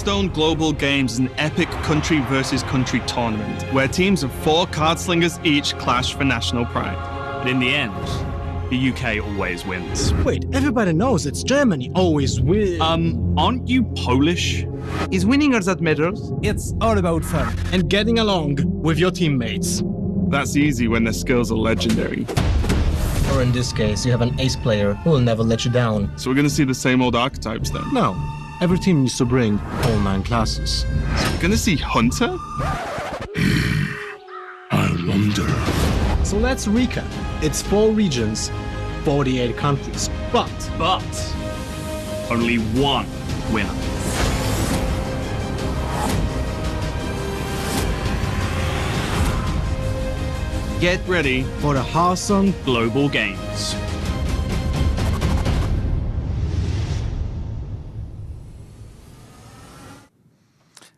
Hearthstone Global Games is an epic country versus country tournament where teams of 4 card slingers each clash for national pride. But in the end, the UK always wins. Wait, everybody knows it's Germany always wins. Aren't you Polish? Is winning all that matters? It's all about fun and getting along with your teammates. That's easy when their skills are legendary. Or in this case, you have an ace player who will never let you down. So we're going to see the same old archetypes then? No, every team needs to bring all 9 classes. So we're going to see Hunter? I wonder. So let's recap. It's 4 regions, 48 countries, but only one winner. Get ready for the Hearthstone Global Games.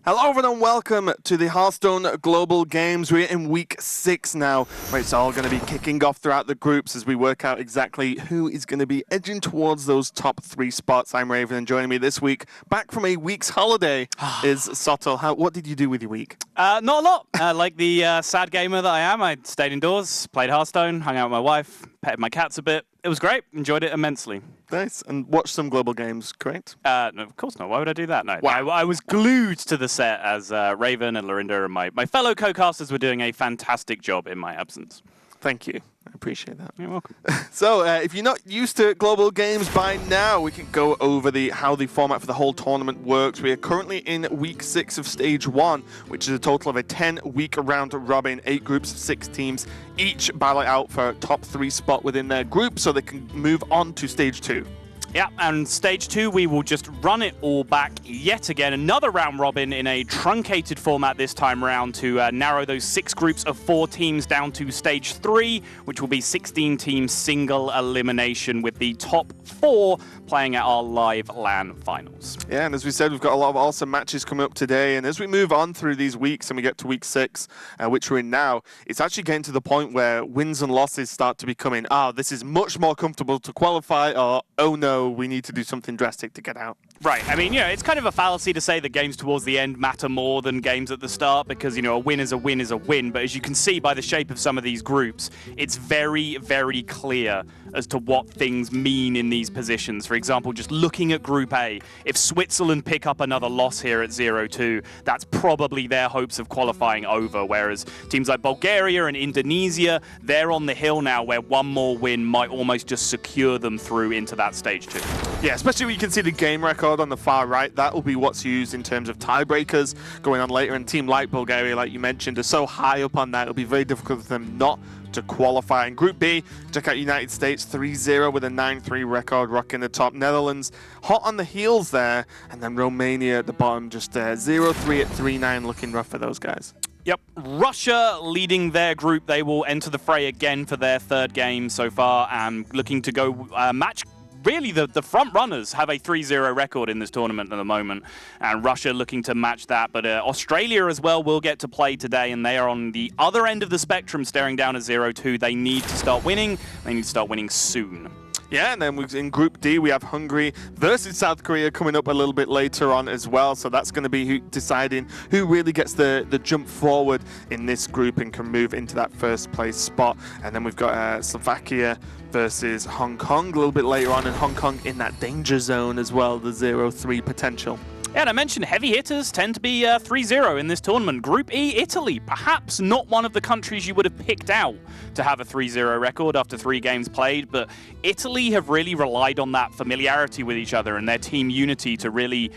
Hello everyone and welcome to the Hearthstone Global Games. We're in week 6 now, where it's all going to be kicking off throughout the groups as we work out exactly who is going to be edging towards those top 3 spots. I'm Raven, and joining me this week, back from a week's holiday, is Soto. What did you do with your week? Not a lot. Like the sad gamer that I am, I stayed indoors, played Hearthstone, hung out with my wife, petted my cats a bit. It was great. Enjoyed it immensely. Nice. And watched some Global Games, correct? No, of course not. Why would I do that? No. Wow. I was glued to the set as Raven and Lorinda and my fellow co-casters were doing a fantastic job in my absence. Thank you. I appreciate that. You're welcome. So, if you're not used to Global Games by now, we can go over how the format for the whole tournament works. We are currently in week 6 of stage 1, which is a total of a 10-week round robin, 8 groups of 6 teams, each battle it out for a top 3 spot within their group so they can move on to stage 2. Yeah, and stage 2, we will just run it all back yet again. Another round robin in a truncated format this time round to narrow those 6 groups of 4 teams down to stage 3, which will be 16 teams single elimination with the top 4 playing at our live LAN finals. Yeah, and as we said, we've got a lot of awesome matches coming up today. And as we move on through these weeks and we get to week 6, which we're in now, it's actually getting to the point where wins and losses start to becoming, this is much more comfortable to qualify, or, oh no, we need to do something drastic to get out. Right. I mean, it's kind of a fallacy to say that games towards the end matter more than games at the start because, a win is a win is a win. But as you can see by the shape of some of these groups, it's very, very clear as to what things mean in these positions. For example, just looking at Group A, if Switzerland pick up another loss here at 0-2, that's probably their hopes of qualifying over, whereas teams like Bulgaria and Indonesia, they're on the hill now where one more win might almost just secure them through into that stage 2. Yeah, especially when you can see the game record on the far right. That will be what's used in terms of tiebreakers going on later. And a team like Bulgaria, like you mentioned, are so high up on that, it'll be very difficult for them not to qualify. In Group B, check out United States 3-0 with a 9-3 record, rocking the top. Netherlands hot on the heels there, and then Romania at the bottom, just 0-3 at 3-9, looking rough for those guys. Yep, Russia leading their group. They will enter the fray again for their 3rd game so far, and looking to go match. Really, the front runners have a 3-0 record in this tournament at the moment, and Russia looking to match that. But Australia as well will get to play today, and they are on the other end of the spectrum, staring down at 0-2. They need to start winning. They need to start winning soon. Yeah, and then in Group D, we have Hungary versus South Korea coming up a little bit later on as well. So that's going to be deciding who really gets the jump forward in this group and can move into that 1st place spot. And then we've got Slovakia versus Hong Kong a little bit later on, and Hong Kong in that danger zone as well, the 0-3 potential. Yeah, and I mentioned heavy hitters tend to be 3-0 in this tournament. Group E, Italy, perhaps not one of the countries you would have picked out to have a 3-0 record after 3 games played, but Italy have really relied on that familiarity with each other and their team unity to really,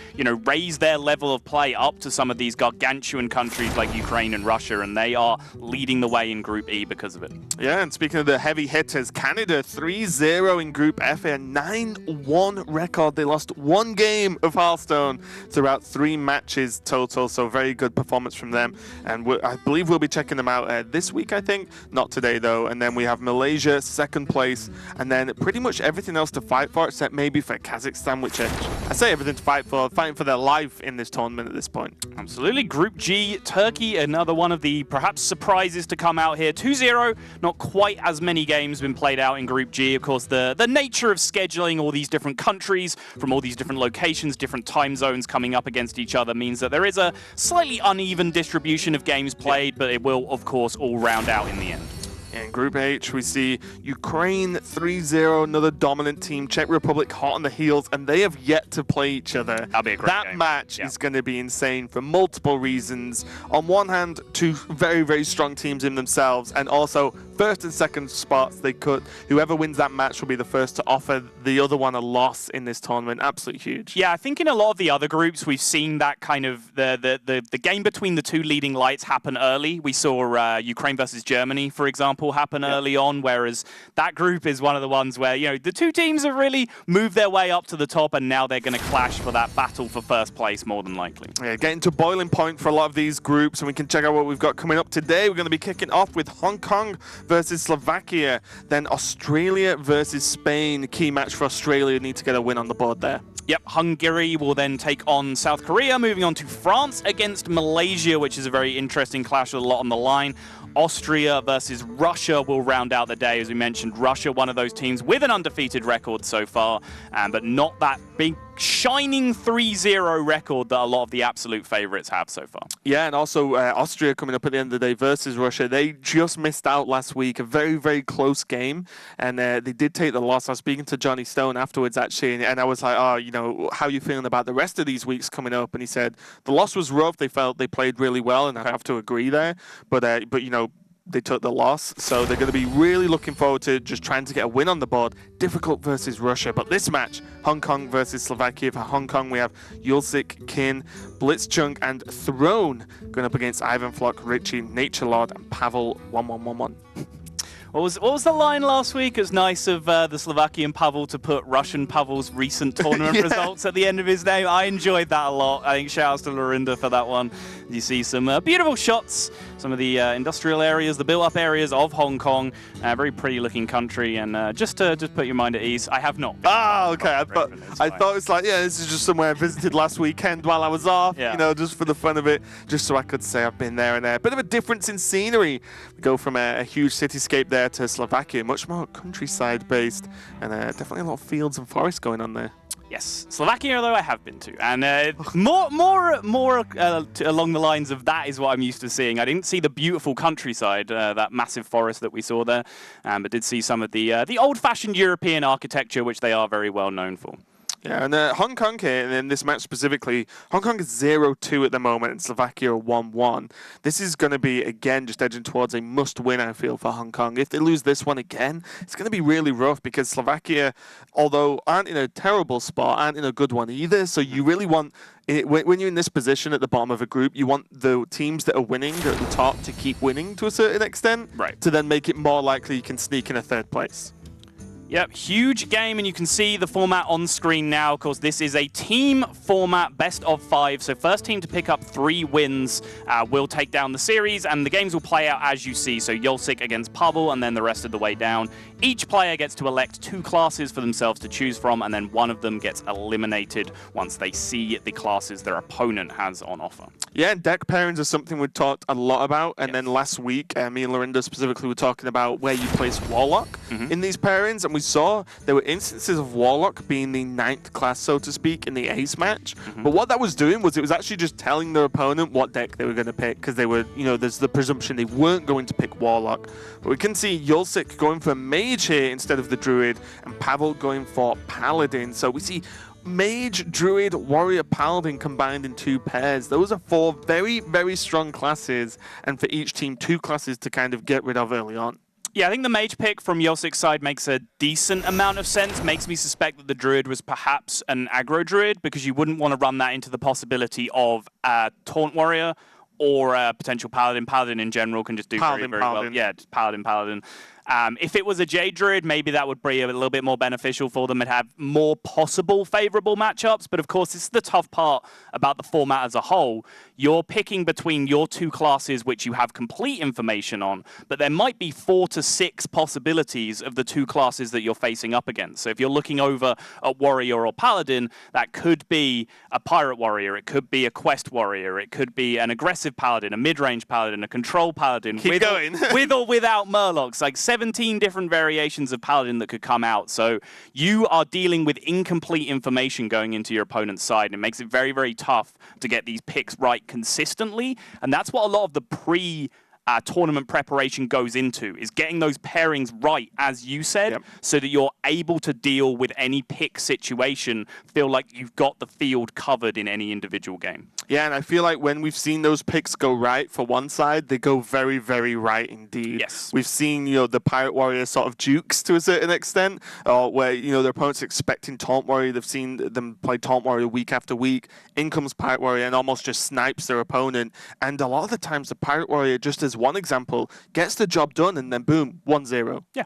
raise their level of play up to some of these gargantuan countries like Ukraine and Russia, and they are leading the way in Group E because of it. Yeah, and speaking of the heavy hitters, Canada 3-0 in Group F, a 9-1 record. They lost 1 game of Hearthstone throughout 3 matches total, so very good performance from them. And I believe we'll be checking them out this week, I think. Not today, though. And then we have Malaysia, 2nd place, and then pretty much everything else to fight for, except maybe for Kazakhstan, which I say everything to fight for, fighting for their life in this tournament at this point. Absolutely. Group G, Turkey, another one of the perhaps surprises to come out here. 2-0, not not quite as many games been played out in Group G. Of course, the nature of scheduling all these different countries from all these different locations, different time zones coming up against each other means that there is a slightly uneven distribution of games played, but it will, of course, all round out in the end. In Group H, we see Ukraine 3-0, another dominant team. Czech Republic hot on the heels, and they have yet to play each other. That'll be a great game. Match is going to be insane for multiple reasons. On one hand, two very, very strong teams in themselves, and also first and second spots. Whoever wins that match will be the first to offer the other one a loss in this tournament. Absolutely huge. Yeah, I think in a lot of the other groups, we've seen that kind of the game between the two leading lights happen early. We saw Ukraine versus Germany, for example, happen early on, whereas that group is one of the ones where, you know, the two teams have really moved their way up to the top, and now they're going to clash for that battle for first place, more than likely. Yeah, getting to boiling point for a lot of these groups, and we can check out what we've got coming up today. We're going to be kicking off with Hong Kong versus Slovakia, then Australia versus Spain. Key match for Australia, need to get a win on the board there. Yep, Hungary will then take on South Korea, moving on to France against Malaysia, which is a very interesting clash with a lot on the line. Austria versus Russia will round out the day. As we mentioned, Russia, one of those teams with an undefeated record so far, but not that big shining 3-0 record that a lot of the absolute favorites have so far. Yeah, and also Austria coming up at the end of the day versus Russia. They just missed out last week, a very, very close game, and they did take the loss. I was speaking to Johnny Stone afterwards, actually, and I was like, oh, you know, how are you feeling about the rest of these weeks coming up? And he said the loss was rough. They felt they played really well, and I have to agree there. But you know, they took the loss, so they're going to be really looking forward to just trying to get a win on the board. Difficult versus Russia, but this match, Hong Kong versus Slovakia. For Hong Kong, we have Yulsik, Kin, Blitzchung, and Throne going up against Ivan Flock, Richie, Nature Lord, and Pavel 1111. What was the line last week? It was nice of the Slovakian Pavel to put Russian Pavel's recent tournament results at the end of his name. I enjoyed that a lot. I think shout-outs to Lorinda for that one. You see some beautiful shots, some of the industrial areas, the built-up areas of Hong Kong. Very pretty-looking country, and just to put your mind at ease, I have not. Ah, okay. I thought it was like, yeah, this is just somewhere I visited last weekend while I was off, you know, just for the fun of it, just so I could say I've been there and there. Bit of a difference in scenery. We go from a huge cityscape there to Slovakia, much more countryside based, and definitely a lot of fields and forests going on there. Yes, Slovakia, though, I have been to, and more along the lines of that is what I'm used to seeing. I didn't see the beautiful countryside, that massive forest that we saw there, but did see some of the old-fashioned European architecture, which they are very well known for. Yeah, and Hong Kong here, and in this match specifically, Hong Kong is 0-2 at the moment, and Slovakia are 1-1. This is going to be, again, just edging towards a must-win, I feel, for Hong Kong. If they lose this one again, it's going to be really rough, because Slovakia, although aren't in a terrible spot, aren't in a good one either, so you really want... When you're in this position at the bottom of a group, you want the teams that are winning at the top to keep winning to a certain extent, right, to then make it more likely you can sneak in a third place. Yep, huge game, and you can see the format on screen now. Of course, this is a team format, best of 5. So first team to pick up 3 wins will take down the series, and the games will play out as you see. So Yulsik against Pavel, and then the rest of the way down. Each player gets to elect 2 classes for themselves to choose from, and then one of them gets eliminated once they see the classes their opponent has on offer. Yeah, deck pairings are something we've talked a lot about, and then last week, me and Lorinda specifically were talking about where you place Warlock in these pairings, and we saw there were instances of Warlock being the 9th class, so to speak, in the Ace match, but what that was doing was it was actually just telling their opponent what deck they were going to pick, because they were, you know, there's the presumption they weren't going to pick Warlock. But we can see Yulsik going for Mage here instead of the Druid, and Pavel going for Paladin, so we see Mage, Druid, Warrior, Paladin combined in 2 pairs. Those are 4 very, very strong classes, and for each team, 2 classes to kind of get rid of early on. Yeah, I think the Mage pick from Yosik's side makes a decent amount of sense. Makes me suspect that the Druid was perhaps an aggro Druid, because you wouldn't want to run that into the possibility of a Taunt Warrior or a potential Paladin. Paladin in general can just do very, very well. Yeah, just Paladin. If it was a Jade Druid, maybe that would be a little bit more beneficial for them and have more possible favorable matchups. But of course, this is the tough part about the format as a whole. You're picking between your two classes, which you have complete information on, but there might be 4 to 6 possibilities of the two classes that you're facing up against. So if you're looking over at Warrior or Paladin, that could be a Pirate Warrior, it could be a Quest Warrior, it could be an aggressive Paladin, a mid-range Paladin, a control Paladin, Keep going. with or without Murlocs, like 17 different variations of Paladin that could come out. So you are dealing with incomplete information going into your opponent's side, and it makes it very, very tough to get these picks right consistently. And that's what a lot of the tournament preparation goes into, is getting those pairings right, as you said, so that you're able to deal with any pick situation, feel like you've got the field covered in any individual game. Yeah, and I feel like when we've seen those picks go right for one side, they go very, very right indeed. Yes. We've seen, the Pirate Warrior sort of jukes to a certain extent, where, their opponent's expecting Taunt Warrior. They've seen them play Taunt Warrior week after week. In comes Pirate Warrior and almost just snipes their opponent. And a lot of the times, the Pirate Warrior, just as one example, gets the job done and then boom, 1-0. Yeah.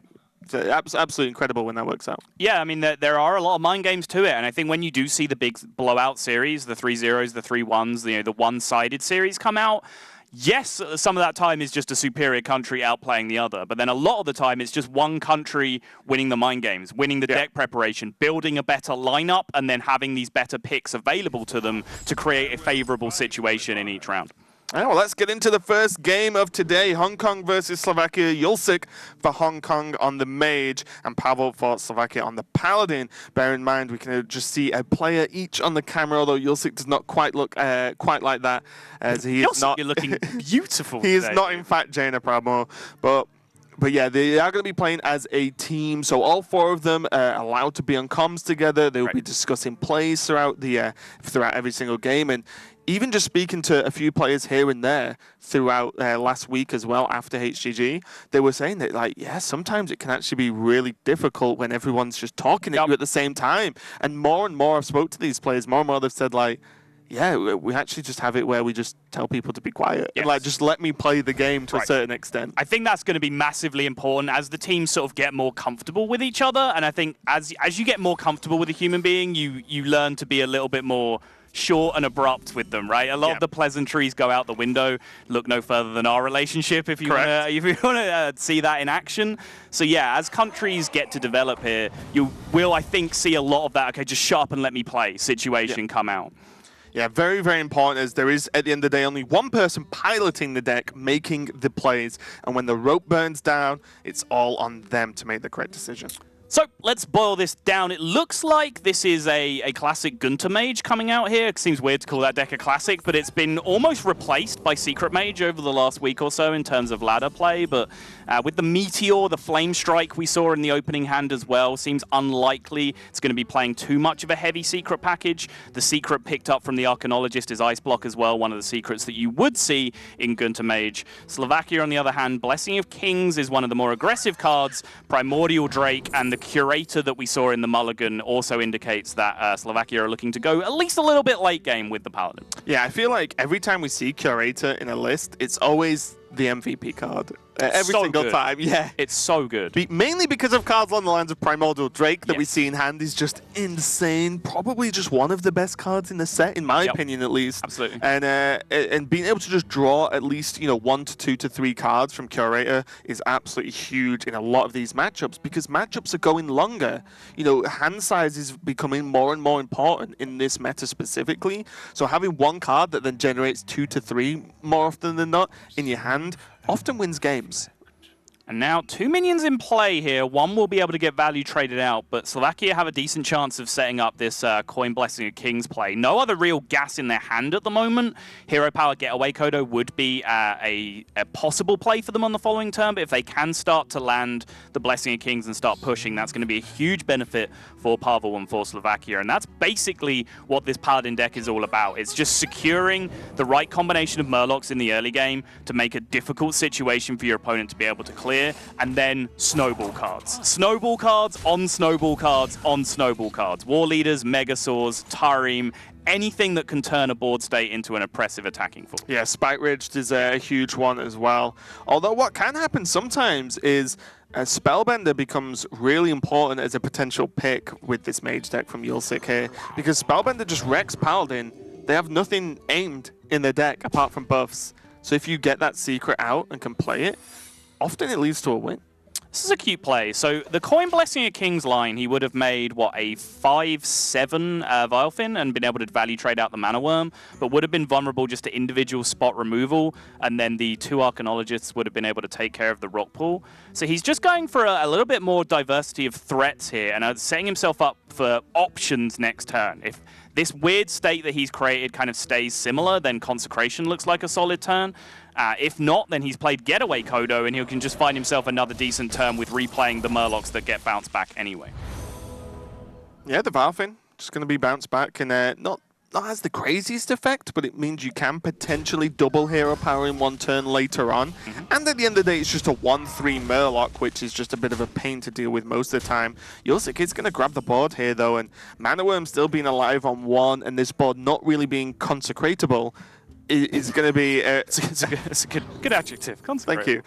It's absolutely incredible when that works out. Yeah, I mean, there are a lot of mind games to it, and I think when you do see the big blowout series, the 3-0s, the 3-1s, the one-sided series come out, yes, some of that time is just a superior country outplaying the other, but then a lot of the time it's just one country winning the mind games, winning the deck preparation, building a better lineup, and then having these better picks available to them to create a favorable situation in each round. All right, well, let's get into the first game of today. Hong Kong versus Slovakia. Yulsik for Hong Kong on the Mage and Pavel for Slovakia on the Paladin. Bear in mind, we can just see a player each on the camera, although Yulsik does not quite look quite like that, as he is not... You're looking beautiful He is today, not, in fact, Jaina Pramo, But yeah, they are going to be playing as a team, so all 4 of them are allowed to be on comms together. They will be discussing plays throughout every single game, and even just speaking to a few players here and there throughout last week as well after HGG, they were saying that, sometimes it can actually be really difficult when everyone's just talking at you at the same time. And more I've spoke to these players, more and more they've said, we actually just have it where we just tell people to be quiet and just let me play the game to a certain extent. I think that's going to be massively important as the teams sort of get more comfortable with each other. And I think as you get more comfortable with a human being, you learn to be a little bit more short and abrupt with them, right? A lot of the pleasantries go out the window. Look no further than our relationship if you want to see that in action. So yeah, as countries get to develop here, you will, I think, see a lot of that, okay, just shut up and let me play situation come out. Yeah, very, very important, as there is, at the end of the day, only one person piloting the deck, making the plays. And when the rope burns down, it's all on them to make the correct decision. So let's boil this down. It looks like this is a classic Gunter Mage coming out here. It seems weird to call that deck a classic, but it's been almost replaced by Secret Mage over the last week or so in terms of ladder play. But with the Meteor, the Flame Strike we saw in the opening hand as well, seems unlikely it's going to be playing too much of a heavy Secret package. The Secret picked up from the Arcanologist is Ice Block as well, one of the secrets that you would see in Gunter Mage. Slovakia, on the other hand, Blessing of Kings is one of the more aggressive cards. Primordial Drake and the Curator that we saw in the Mulligan also indicates that Slovakia are looking to go at least a little bit late game with the Paladin. Yeah, I feel like every time we see Curator in a list, it's always the MVP card. Every single time, yeah. It's so good. Mainly because of cards along the lines of Primordial Drake that we see in hand is just insane. Probably just one of the best cards in the set, in my opinion, at least. Absolutely. And being able to just draw at least 1 to 2 to 3 cards from Curator is absolutely huge in a lot of these matchups, because matchups are going longer. Hand size is becoming more and more important in this meta specifically. So having one card that then generates 2 to 3 more often than not in your hand often wins games. And now 2 minions in play here. One will be able to get value traded out, but Slovakia have a decent chance of setting up this Coin Blessing of Kings play. No other real gas in their hand at the moment. Hero Power Getaway Kodo would be a possible play for them on the following turn, but if they can start to land the Blessing of Kings and start pushing, that's going to be a huge benefit for Pavel and for Slovakia. And that's basically what this Paladin deck is all about. It's just securing the right combination of Murlocs in the early game to make a difficult situation for your opponent to be able to clear. clear, and then snowball cards. Snowball cards on snowball cards on snowball cards. War Leaders, Megasaurs, Tarim, anything that can turn a board state into an oppressive attacking force. Yeah, Spike Ridged is a huge one as well. Although what can happen sometimes is Spellbender becomes really important as a potential pick with this mage deck from Yulsik here, because Spellbender just wrecks Paladin. They have nothing aimed in their deck apart from buffs. So if you get that secret out and can play it, often it leads to a win. This is a cute play. So the Coin Blessing of Kings line, he would have made, what, a 5/7 Vilefin and been able to value trade out the Mana Worm, but would have been vulnerable just to individual spot removal, and then the 2 Arcanologists would have been able to take care of the rock pool. So he's just going for a little bit more diversity of threats here, and setting himself up for options next turn. If this weird state that he's created kind of stays similar, then Consecration looks like a solid turn. If not, then he's played Getaway Kodo, and he can just find himself another decent turn with replaying the Murlocs that get bounced back anyway. Yeah, the Vilefin just going to be bounced back, and not has the craziest effect, but it means you can potentially double hero power in one turn later on. And at the end of the day, it's just a 1/3 Murloc, which is just a bit of a pain to deal with most of the time. Yulsik is going to grab the board here, though, and Mana Worm still being alive on 1, and this board not really being consecratable is going to be... It's a good adjective. Thank you.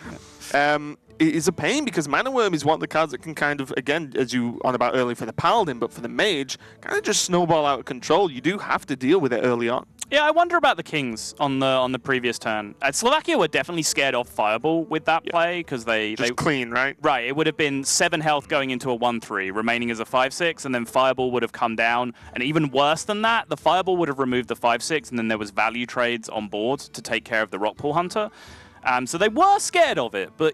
It is a pain because Mana Worm is one of the cards that can kind of, again, as you on about earlier for the Paladin, but for the Mage, kind of just snowball out of control. You do have to deal with it early on. Yeah, I wonder about the Kings on the previous turn. Slovakia were definitely scared off Fireball with that play because they clean, right? Right, it would have been 7 health going into a 1/3, remaining as a 5/6, and then Fireball would have come down. And even worse than that, the Fireball would have removed the 5/6, and then there was value trades on board to take care of the Rockpool Hunter. So they were scared of it, but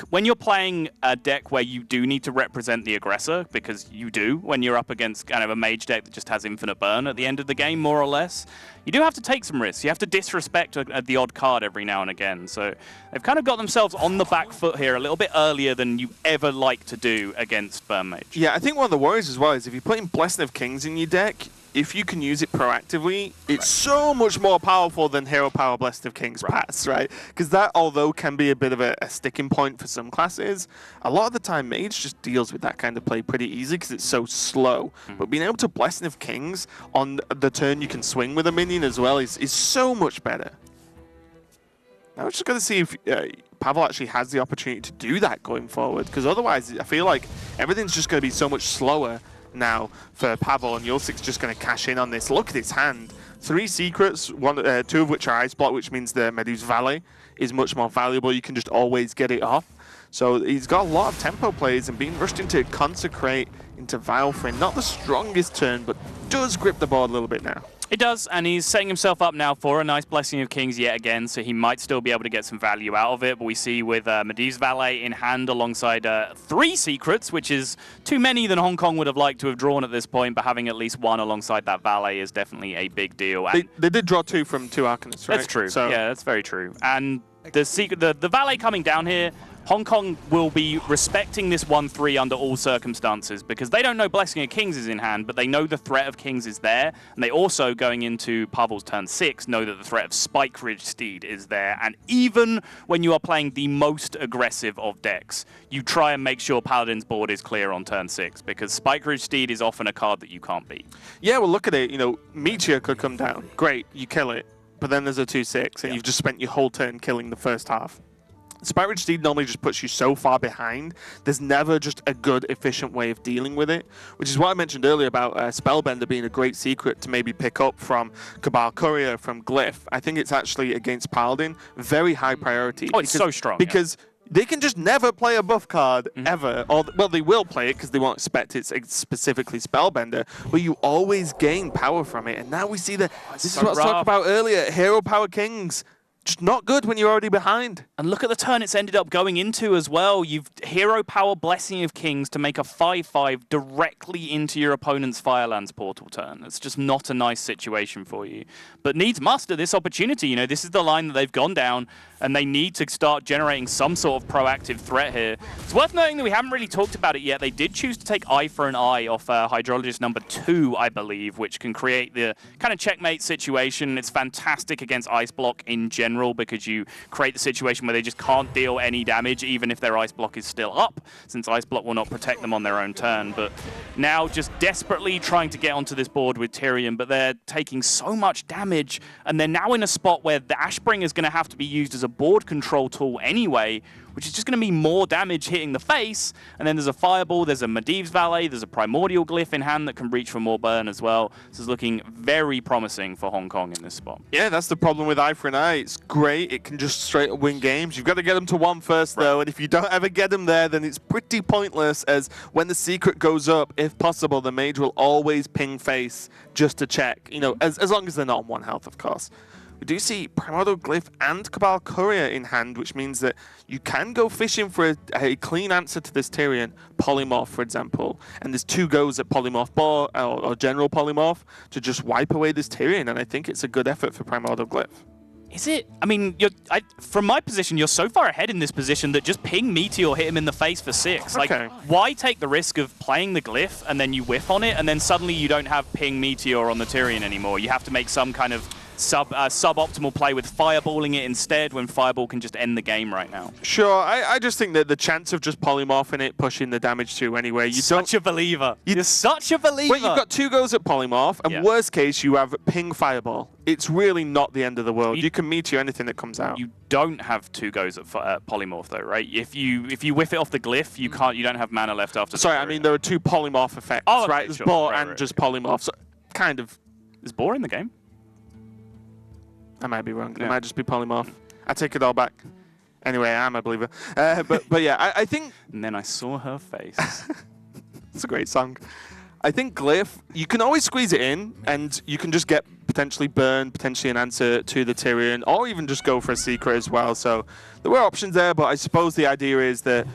when you're playing a deck where you do need to represent the aggressor, because you do when you're up against kind of a mage deck that just has infinite burn at the end of the game, more or less, you do have to take some risks. You have to disrespect the odd card every now and again. So they've kind of got themselves on the back foot here a little bit earlier than you ever like to do against Burn Mage. Yeah, I think one of the worries as well is if you're putting Blessing of Kings in your deck, if you can use it proactively, it's so much more powerful than Hero Power Blessed of Kings Pass, right? Because that, although can be a bit of a sticking point for some classes, a lot of the time Mage just deals with that kind of play pretty easy because it's so slow. But being able to Blessing of Kings on the turn you can swing with a minion as well is so much better. Now we're just going to see if Pavel actually has the opportunity to do that going forward, because otherwise I feel like everything's just going to be so much slower now for Pavel, and Yulsik's just going to cash in on this. Look at his hand. 3 secrets, 2 of which are Ice Block, which means the Medu's Valley is much more valuable. You can just always get it off. So he's got a lot of tempo plays, and being rushed into Consecrate into Vilefin, not the strongest turn, but does grip the board a little bit now. It does, and he's setting himself up now for a nice Blessing of Kings yet again, so he might still be able to get some value out of it. But we see with Medu's Valet in hand alongside 3 secrets, which is too many than Hong Kong would have liked to have drawn at this point, but having at least 1 alongside that Valet is definitely a big deal. And they did draw 2 from 2 Arcanists, right? That's true. So Yeah, that's very true. And the Valet coming down here, Hong Kong will be respecting this 1/3 under all circumstances, because they don't know Blessing of Kings is in hand, but they know the threat of Kings is there, and they also, going into Pavel's turn 6, know that the threat of Spike Ridge Steed is there. And even when you are playing the most aggressive of decks, you try and make sure Paladin's board is clear on turn 6, because Spike Ridge Steed is often a card that you can't beat. Yeah, well, look at it. Meteor could come down. Great, you kill it. But then there's a 2/6, and you've just spent your whole turn killing the first half. Spike Ridge Steed normally just puts you so far behind. There's never just a good, efficient way of dealing with it, which is what I mentioned earlier about Spellbender being a great secret to maybe pick up from Cabal Courier, from Glyph. I think it's actually, against Paladin, very high priority. Oh, it's so strong. Because they can just never play a buff card, ever. Or, well, they will play it because they won't expect it's specifically Spellbender, but you always gain power from it. And now we see that, this is what I was talking about earlier, Hero Power Kings. Just not good when you're already behind. And look at the turn it's ended up going into as well. You've Hero Power Blessing of Kings to make a 5/5 directly into your opponent's Firelands portal turn. It's just not a nice situation for you. But needs must at this opportunity. This is the line that they've gone down. and they need to start generating some sort of proactive threat here. It's worth noting that we haven't really talked about it yet. They did choose to take Eye for an Eye off Hydrologist number 2, I believe, which can create the kind of checkmate situation. It's fantastic against Ice Block in general because you create the situation where they just can't deal any damage even if their Ice Block is still up, since Ice Block will not protect them on their own turn. But now just desperately trying to get onto this board with Tyrion, but they're taking so much damage, and they're now in a spot where the Ashbringer is going to have to be used as a board control tool anyway, which is just going to be more damage hitting the face. And then there's a Fireball, there's a Medivh's Valet, there's a Primordial Glyph in hand that can reach for more burn as well. This is looking very promising for Hong Kong in this spot. Yeah, that's the problem with Eye for an Eye. It's great. It can just straight up win games. You've got to get them to 1 first, though. And if you don't ever get them there, then it's pretty pointless, as when the secret goes up, if possible, the mage will always ping face just to check. You know, as long as they're not on 1 health, of course. We do see Primordial Glyph and Cabal Courier in hand, which means that you can go fishing for a clean answer to this Tyrion. Polymorph, for example. And there's 2 goes at Polymorph Ball, or General Polymorph, to just wipe away this Tyrion, and I think it's a good effort for Primordial Glyph. Is it? I mean, from my position, you're so far ahead in this position that just ping Meteor, hit him in the face for 6. Okay. Like, why take the risk of playing the Glyph and then you whiff on it, and then suddenly you don't have ping Meteor on the Tyrion anymore? You have to make some kind of suboptimal play with fireballing it instead, when Fireball can just end the game right now. Sure, I just think that the chance of just polymorphing it, pushing the damage to anyway. Such a believer. You're such a believer. Well, you've got 2 goes at polymorph, and worst case, you have ping Fireball. It's really not the end of the world. You can meteor anything that comes out. You don't have 2 goes at polymorph though, right? If you whiff it off the Glyph, you don't have mana left after. Sorry, I mean there are 2 polymorph effects, right? There's Boar and just polymorph. So kind of. Is Boar in the game? I might be wrong. It might just be polymorph. I take it all back. Anyway, I am a believer. But yeah, I think... And then I saw her face. It's a great song. I think Glyph, you can always squeeze it in, and you can just get potentially burn, potentially an answer to the Tyrion, or even just go for a secret as well. So there were options there, but I suppose the idea is that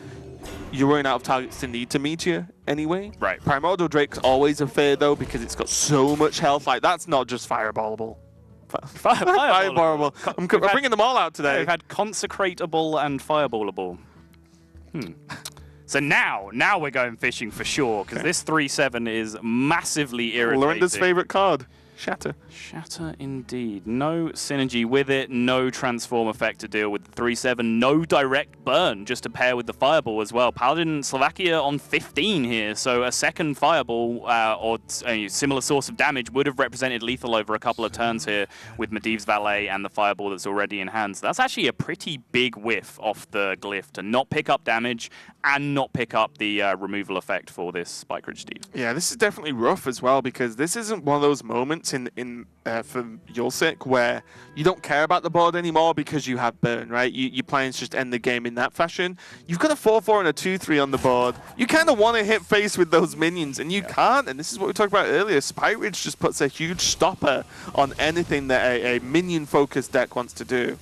you're running out of targets to need to meteor anyway. Right. Primordial Drake's always a fear, though, because it's got so much health. Like, that's not just fireballable. Fireballable. I'm bringing them all out today. We've had consecratable and fireballable. So now we're going fishing for sure, because this 3/7 is massively irritating. Lorinda's favorite card. Shatter. Shatter indeed. No synergy with it, no transform effect to deal with the 3/7, no direct burn just to pair with the fireball as well. Paladin Slovakia on 15 here, so a second fireball or a similar source of damage would have represented lethal over a couple of turns here with Medivh's Valet and the fireball that's already in hand. So that's actually a pretty big whiff off the Glyph to not pick up damage and not pick up the removal effect for this Spike Ridge Steve. Yeah, this is definitely rough as well, because this isn't one of those moments for Yulsik where you don't care about the board anymore because you have burn, right? Your plans just end the game in that fashion. You've got a 4/4 and a 2/3 on the board. You kind of want to hit face with those minions, and you can't. And this is what we talked about earlier. Spike Ridge just puts a huge stopper on anything that a minion-focused deck wants to do.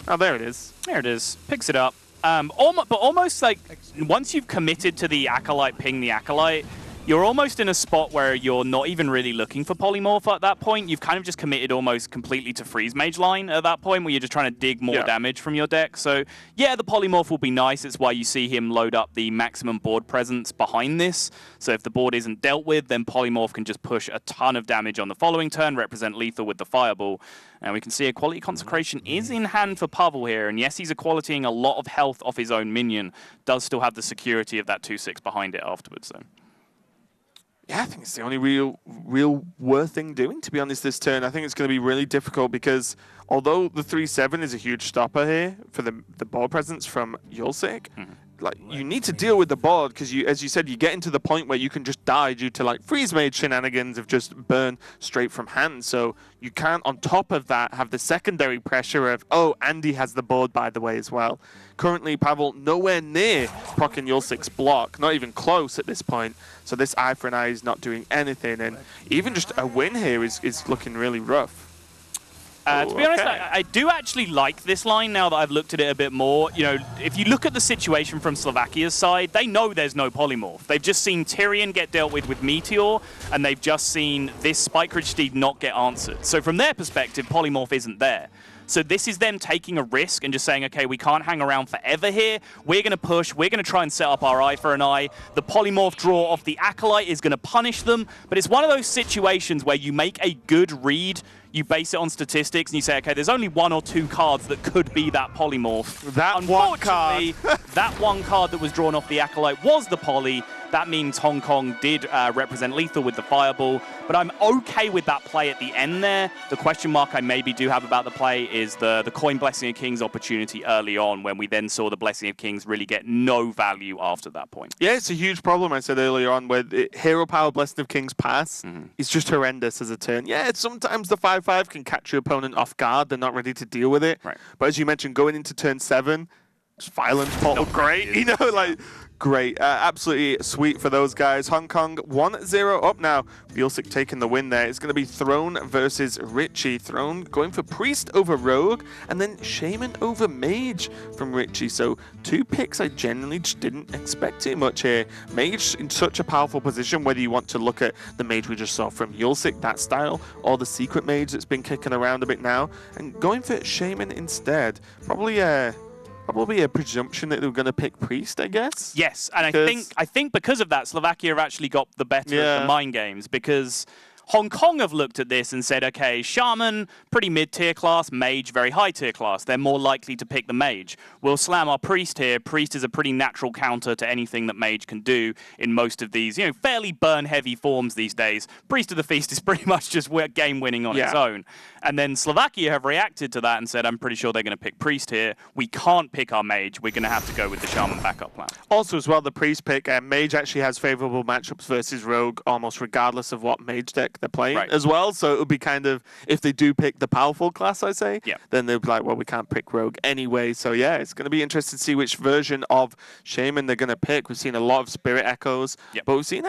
Oh, there it is. There it is. Picks it up. But almost like once you've committed to the Acolyte, ping the Acolyte, you're almost in a spot where you're not even really looking for polymorph at that point. You've kind of just committed almost completely to freeze mage line at that point, where you're just trying to dig more damage from your deck. So yeah, the polymorph will be nice. It's why you see him load up the maximum board presence behind this. So if the board isn't dealt with, then polymorph can just push a ton of damage on the following turn, represent lethal with the fireball. And we can see Equality Consecration is in hand for Pavel here. And yes, he's equalitying a lot of health off his own minion. Does still have the security of that 2/6 behind it afterwards, though. Yeah, I think it's the only real worth thing doing, to be honest, this turn. I think it's going to be really difficult because although the 3/7 is a huge stopper here for the board presence from Yulsik, like, you need to deal with the board because, as you said, you get into the point where you can just die due to like freeze mage shenanigans of just burn straight from hand. So you can't, on top of that, have the secondary pressure of, oh, Andy has the board, by the way, as well. Currently, Pavel nowhere near proccing Yulsik's block, not even close at this point. So this Eye for an Eye is not doing anything, and even just a win here is looking really rough. To be honest, I do actually like this line now that I've looked at it a bit more. You know, if you look at the situation from Slovakia's side, they know there's no polymorph. They've just seen Tyrion get dealt with Meteor, and they've just seen this Spike Ridge Steed not get answered. So from their perspective, polymorph isn't there. So this is them taking a risk and just saying, okay, we can't hang around forever here. We're going to push. We're going to try and set up our eye for an eye. The polymorph draw off the Acolyte is going to punish them. But it's one of those situations where you make a good read, you base it on statistics, and you say, okay, there's only 1 or 2 cards that could be that polymorph. That one card. That one card that was drawn off the Acolyte was the poly. That means Hong Kong did represent lethal with the Fireball, but I'm okay with that play at the end there. The question mark I maybe do have about the play is the coin Blessing of Kings opportunity early on, when we then saw the Blessing of Kings really get no value after that point. Yeah, it's a huge problem, I said earlier on, where the Hero Power Blessing of Kings pass is just horrendous as a turn. Yeah, sometimes the 5/5 can catch your opponent off guard. They're not ready to deal with it. Right. But as you mentioned, going into turn 7, Violence Portal, great. You know, like, great. Absolutely sweet for those guys. Hong Kong 1-0 up now. Bielsic taking the win there. It's going to be Throne versus Richie. Throne going for Priest over Rogue, and then Shaman over Mage from Richie. So 2 picks I genuinely just didn't expect too much here. Mage in such a powerful position, whether you want to look at the Mage we just saw from Bielsic, that style, or the Secret Mage that's been kicking around a bit now, and going for Shaman instead. Probably a presumption that they were going to pick Priest, I guess. Yes, and I think because of that, Slovakia have actually got the better of the mind games, because Hong Kong have looked at this and said, okay, Shaman, pretty mid-tier class, Mage, very high-tier class. They're more likely to pick the Mage. We'll slam our Priest here. Priest is a pretty natural counter to anything that Mage can do in most of these, fairly burn-heavy forms these days. Priest of the Feast is pretty much just game-winning on its own. And then Slovakia have reacted to that and said, I'm pretty sure they're going to pick Priest here. We can't pick our Mage. We're going to have to go with the Shaman backup plan. Also, as well, the Priest pick, Mage actually has favorable matchups versus Rogue, almost regardless of what Mage deck they're playing as well. So it would be kind of, if they do pick the powerful class, I say, then they'd be like, well, we can't pick Rogue anyway. So yeah, it's going to be interesting to see which version of Shaman they're going to pick. We've seen a lot of Spirit Echoes, but we've seen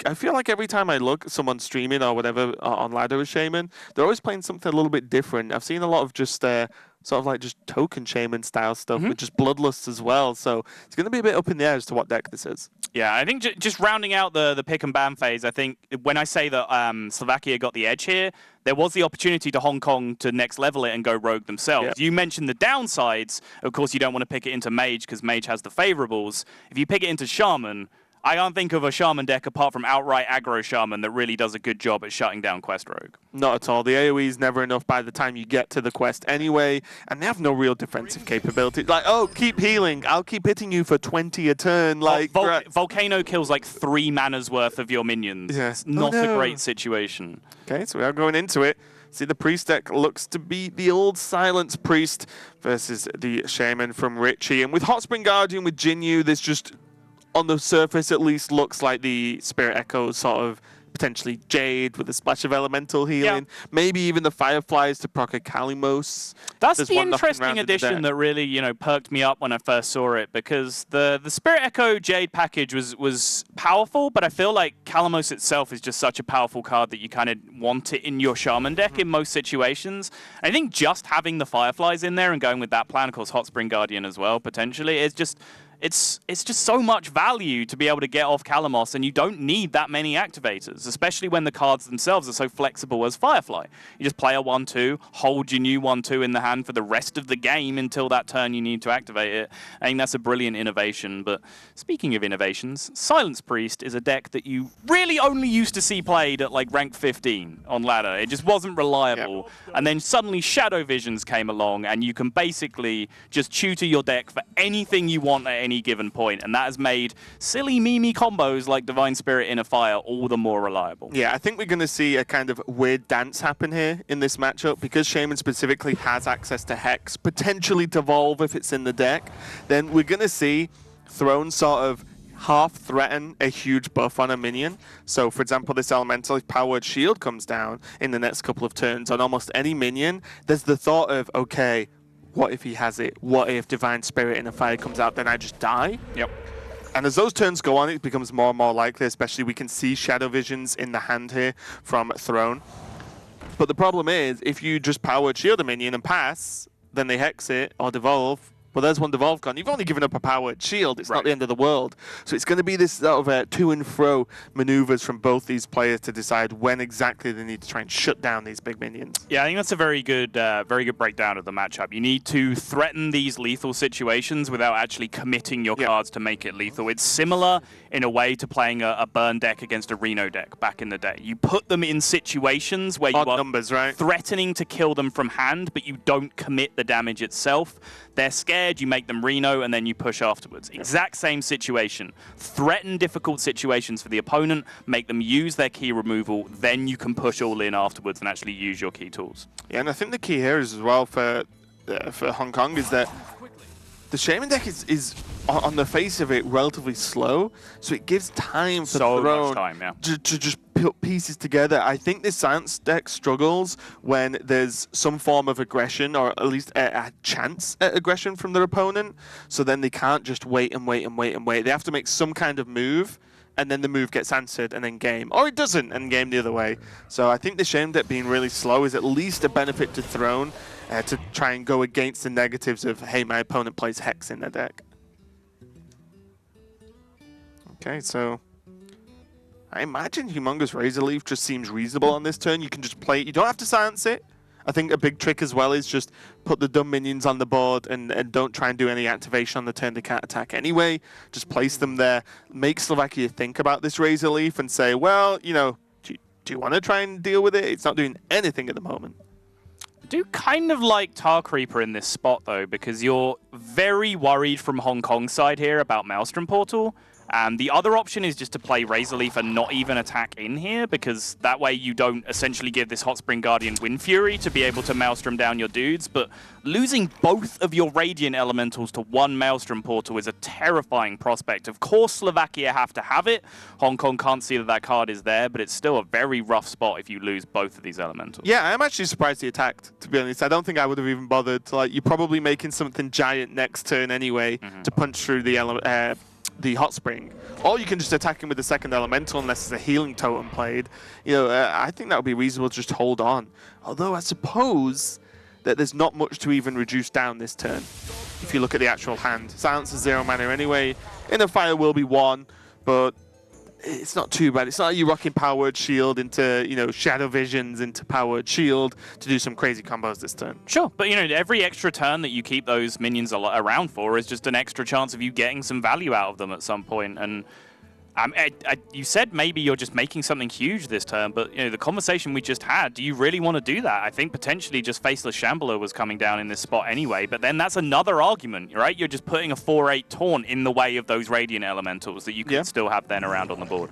I feel like every time I look at someone streaming or whatever on ladder with Shaman, they're always playing something a little bit different. I've seen a lot of just sort of like just token Shaman style stuff with just Bloodlust as well. So it's going to be a bit up in the air as to what deck this is. Yeah, I think just rounding out the pick and ban phase, I think when I say that Slovakia got the edge here, there was the opportunity to Hong Kong to next level it and go Rogue themselves. You mentioned the downsides. Of course, you don't want to pick it into Mage because Mage has the favorables. If you pick it into Shaman, I can't think of a Shaman deck apart from outright aggro Shaman that really does a good job at shutting down Quest Rogue. Not at all. The AoE is never enough by the time you get to the quest anyway, and they have no real defensive capability. Like, oh, keep healing. I'll keep hitting you for 20 a turn. Like Volcano kills like 3 mana's worth of your minions. Yeah. It's not a great situation. Okay, so we are going into it. See, the Priest deck looks to be the old Silence Priest versus the Shaman from Richie. And with Hot Spring Guardian, with Jinyu, there's just, on the surface at least, looks like the Spirit Echo sort of potentially Jade with a splash of elemental healing. Maybe even the Fireflies to proc a Kalimos. That's the interesting addition that really, perked me up when I first saw it, because the Spirit Echo Jade package was powerful, but I feel like Kalimos itself is just such a powerful card that you kind of want it in your Shaman deck in most situations. I think just having the Fireflies in there and going with that plan, of course Hot Spring Guardian as well, potentially, is just... It's just so much value to be able to get off Kalimos, and you don't need that many activators, especially when the cards themselves are so flexible as Firefly. You just play a 1-2, hold your new 1-2 in the hand for the rest of the game until that turn you need to activate it. I think that's a brilliant innovation. But speaking of innovations, Silence Priest is a deck that you really only used to see played at like rank 15 on ladder. It just wasn't reliable. And then suddenly Shadow Visions came along, and you can basically just tutor your deck for anything you want at any given point, and that has made silly meme combos like Divine Spirit Inner Fire all the more reliable. Yeah, I think we're going to see a kind of weird dance happen here in this matchup, because Shaman specifically has access to Hex, potentially Devolve if it's in the deck. Then we're going to see Throne sort of half threaten a huge buff on a minion. So for example, this Elemental, if Powered Shield comes down in the next couple of turns on almost any minion, there's the thought of, okay, what if he has it? What if Divine Spirit Inner Fire comes out, then I just die? Yep. And as those turns go on, it becomes more and more likely, especially we can see Shadow Visions in the hand here from Throne. But the problem is, if you just Powered Shield a minion and pass, then they Hex it or Devolve, well, there's one devolve gone. You've only given up a powered shield. It's not the end of the world. So it's going to be this sort of to and fro maneuvers from both these players to decide when exactly they need to try and shut down these big minions. Yeah, I think that's a very good breakdown of the matchup. You need to threaten these lethal situations without actually committing your cards to make it lethal. It's similar in a way to playing a burn deck against a Reno deck back in the day. You put them in situations where you are numbers, right? threatening to kill them from hand, but you don't commit the damage itself. They're scared, you make them Reno, and then you push afterwards. Exact same situation. Threaten difficult situations for the opponent, make them use their key removal, then you can push all in afterwards and actually use your key tools. Yeah, and I think the key here is as well for Hong Kong is that the Shaman deck is on the face of it relatively slow, so it gives time for Throne to just put pieces together. I think this Silence deck struggles when there's some form of aggression, or at least a chance at aggression from their opponent, so then they can't just wait and wait and wait and wait. They have to make some kind of move, and then the move gets answered and then game. Or it doesn't and game the other way. So I think the Shaman deck being really slow is at least a benefit to Throne to try and go against the negatives of, hey, my opponent plays Hex in their deck. Okay, so I imagine Humongous Razor Leaf just seems reasonable on this turn. You can just play it. You don't have to silence it. I think a big trick as well is just put the dumb minions on the board and don't try and do any activation on the turn they can't attack anyway. Just place them there. Make Slovakia think about this Razor Leaf and say, well, you know, do you want to try and deal with it? It's not doing anything at the moment. I do kind of like Tar Creeper in this spot, though, because you're very worried from Hong Kong side here about Maelstrom Portal. The other option is just to play Razor Leaf and not even attack in here, because that way you don't essentially give this Hot Spring Guardian Wind Fury to be able to Maelstrom down your dudes, but losing both of your Radiant Elementals to one Maelstrom Portal is a terrifying prospect. Of course, Slovakia have to have it. Hong Kong can't see that that card is there, but it's still a very rough spot if you lose both of these Elementals. Yeah, I'm actually surprised he attacked, to be honest. I don't think I would have even bothered. Like, you're probably making something giant next turn anyway to punch through the Hot Spring, or you can just attack him with the second Elemental unless there's a healing totem played. You know, I think that would be reasonable to just hold on. Although I suppose that there's not much to even reduce down this turn. If you look at the actual hand, Silence is 0 mana anyway. Inner Fire will be 1, but it's not too bad. It's not like you're rocking Powered Shield into, you know, Shadow Visions into Powered Shield to do some crazy combos this turn. Sure, but, you know, every extra turn that you keep those minions around for is just an extra chance of you getting some value out of them at some point. And you said maybe you're just making something huge this turn, but, you know, the conversation we just had, do you really want to do that? I think potentially just Faceless Shambler was coming down in this spot anyway, but then that's another argument, right? You're just putting a 4/8 taunt in the way of those Radiant Elementals that you could still have then around on the board.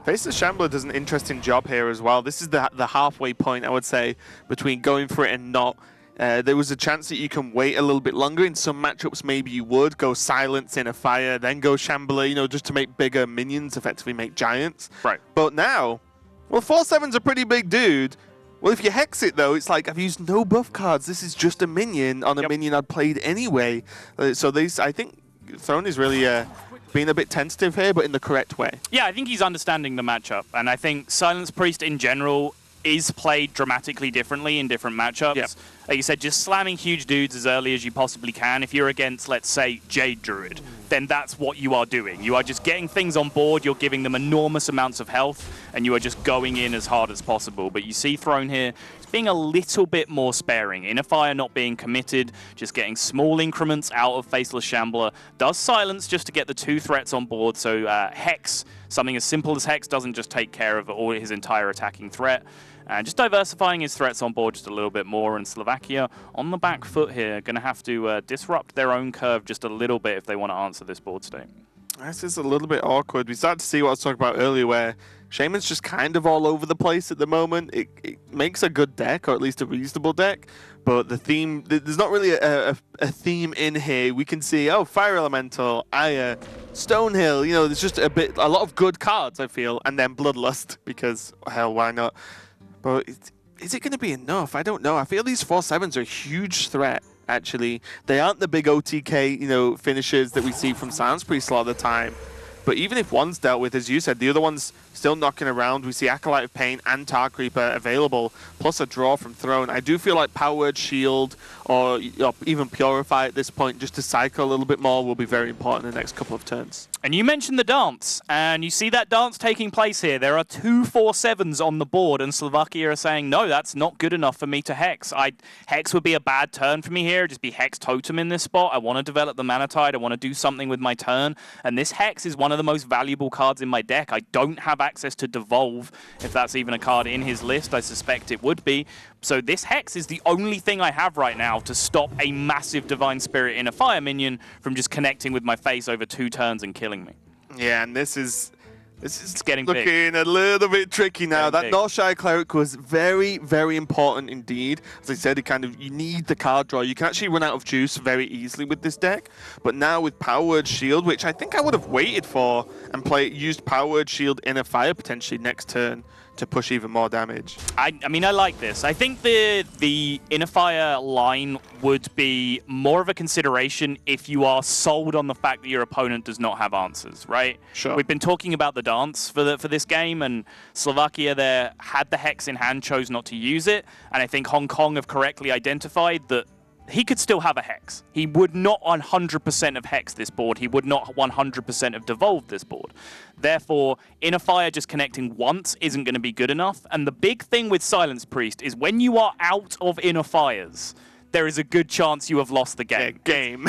Faceless Shambler does an interesting job here as well. This is the halfway point, I would say, between going for it and not. There was a chance that you can wait a little bit longer. In some matchups, maybe you would go Silence in a Fire, then go Shambler, you know, just to make bigger minions, effectively make giants. Right. But now, well, 4/7's a pretty big dude. Well, if you Hex it, though, it's like, I've used no buff cards. This is just a minion on a minion I'd played anyway. So I think Throne is really being a bit tentative here, but in the correct way. Yeah, I think he's understanding the matchup, and I think Silence Priest in general is played dramatically differently in different matchups. Yep. Like you said, just slamming huge dudes as early as you possibly can. If you're against, let's say, Jade Druid, then that's what you are doing. You are just getting things on board, you're giving them enormous amounts of health, and you are just going in as hard as possible. But you see Throne here, it's being a little bit more sparing. Inner Fire not being committed, just getting small increments out of Faceless Shambler. Does Silence just to get the 2 threats on board, so Hex, something as simple as Hex doesn't just take care of all his entire attacking threat. And just diversifying his threats on board just a little bit more, and Slovakia on the back foot here, going to have to disrupt their own curve just a little bit if they want to answer this board state. This is a little bit awkward. We started to see what I was talking about earlier, where Shaman's just kind of all over the place at the moment. It makes a good deck, or at least a reasonable deck, but the theme, there's not really a theme in here. We can see, oh, Fire Elemental, Aya, Stonehill, you know, there's just a lot of good cards, I feel, and then Bloodlust, because, hell, why not? But is it going to be enough? I don't know. I feel these 4/7s are a huge threat, actually. They aren't the big OTK, you know, finishers that we see from Silence Priest a lot of the time. But even if one's dealt with, as you said, the other one's still knocking around. We see Acolyte of Pain and Tar Creeper available, plus a draw from Throne. I do feel like Power Word Shield or even Purify at this point, just to cycle a little bit more, will be very important in the next couple of turns. And you mentioned the dance, and you see that dance taking place here. There are 2 4/7s on the board, and Slovakia are saying, no, that's not good enough for me to Hex. Hex would be a bad turn for me here, just be Hex Totem in this spot. I want to develop the Mana Tide, I want to do something with my turn, and this Hex is one of the most valuable cards in my deck. I don't have access to Devolve, if that's even a card in his list. I suspect it would be. So this Hex is the only thing I have right now to stop a massive Divine Spirit in a Fire minion from just connecting with my face over 2 turns and killing me. Yeah, and this is getting looking big. a little bit tricky now. That Northshire Cleric was very, very important indeed. As I said, you need the card draw. You can actually run out of juice very easily with this deck. But now with Power Word Shield, which I think I would have waited for and used Power Word Shield in a Fire potentially next turn to push even more damage. I mean, I like this. I think the Inner Fire line would be more of a consideration if you are sold on the fact that your opponent does not have answers, right? Sure. We've been talking about the dance for this game, and Slovakia there had the Hex in hand, chose not to use it, and I think Hong Kong have correctly identified that he could still have a Hex. He would not 100% of Hex this board. He would not 100% of Devolve this board. Therefore, Inner Fire just connecting once isn't going to be good enough. And the big thing with Silence Priest is when you are out of Inner Fires, there is a good chance you have lost the game.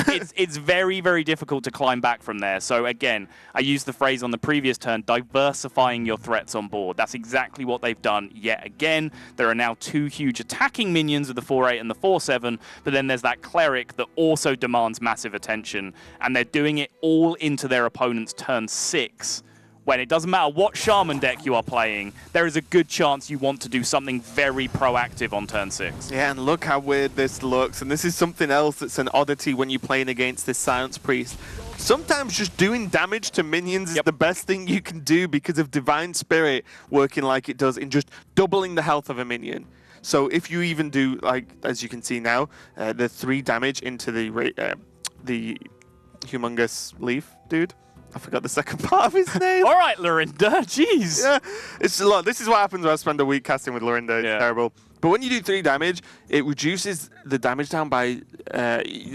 It's very, very difficult to climb back from there. So again, I used the phrase on the previous turn, diversifying your threats on board. That's exactly what they've done yet again. There are now 2 huge attacking minions with the 4/8 and the 4/7, but then there's that Cleric that also demands massive attention, and they're doing it all into their opponent's turn 6. When it doesn't matter what Shaman deck you are playing, there is a good chance you want to do something very proactive on turn 6. Yeah, and look how weird this looks. And this is something else that's an oddity when you're playing against this Silence Priest. Sometimes just doing damage to minions is the best thing you can do because of Divine Spirit working like it does in just doubling the health of a minion. So if you even do, like, as you can see now, the 3 damage into the humongous leaf dude. I forgot the second part of his name. All right, Lorinda. Jeez. Yeah, it's a lot. This is what happens when I spend a week casting with Lorinda. It's terrible. But when you do 3 damage, it reduces the damage down by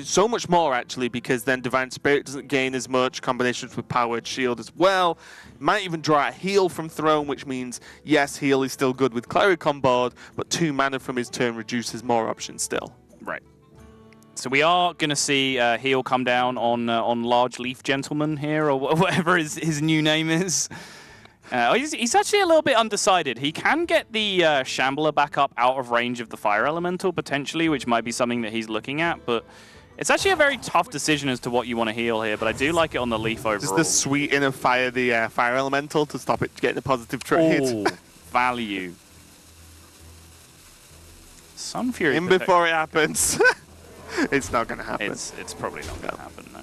so much more, actually, because then Divine Spirit doesn't gain as much combinations with Power Word Shield as well. Might even draw a heal from Throne, which means, yes, heal is still good with Cleric on board, but 2 mana from his turn reduces more options still. Right. So we are going to see heal come down on Large Leaf Gentleman here, or whatever his new name is. He's actually a little bit undecided. He can get the Shambler back up out of range of the Fire Elemental, potentially, which might be something that he's looking at, but it's actually a very tough decision as to what you want to heal here, but I do like it on the Leaf overall. Just the sweet Inner Fire, the Fire Elemental to stop it getting a positive trade. Oh, value. Sun Fury. In before it happens. It's not going to happen. It's probably not going to happen, no.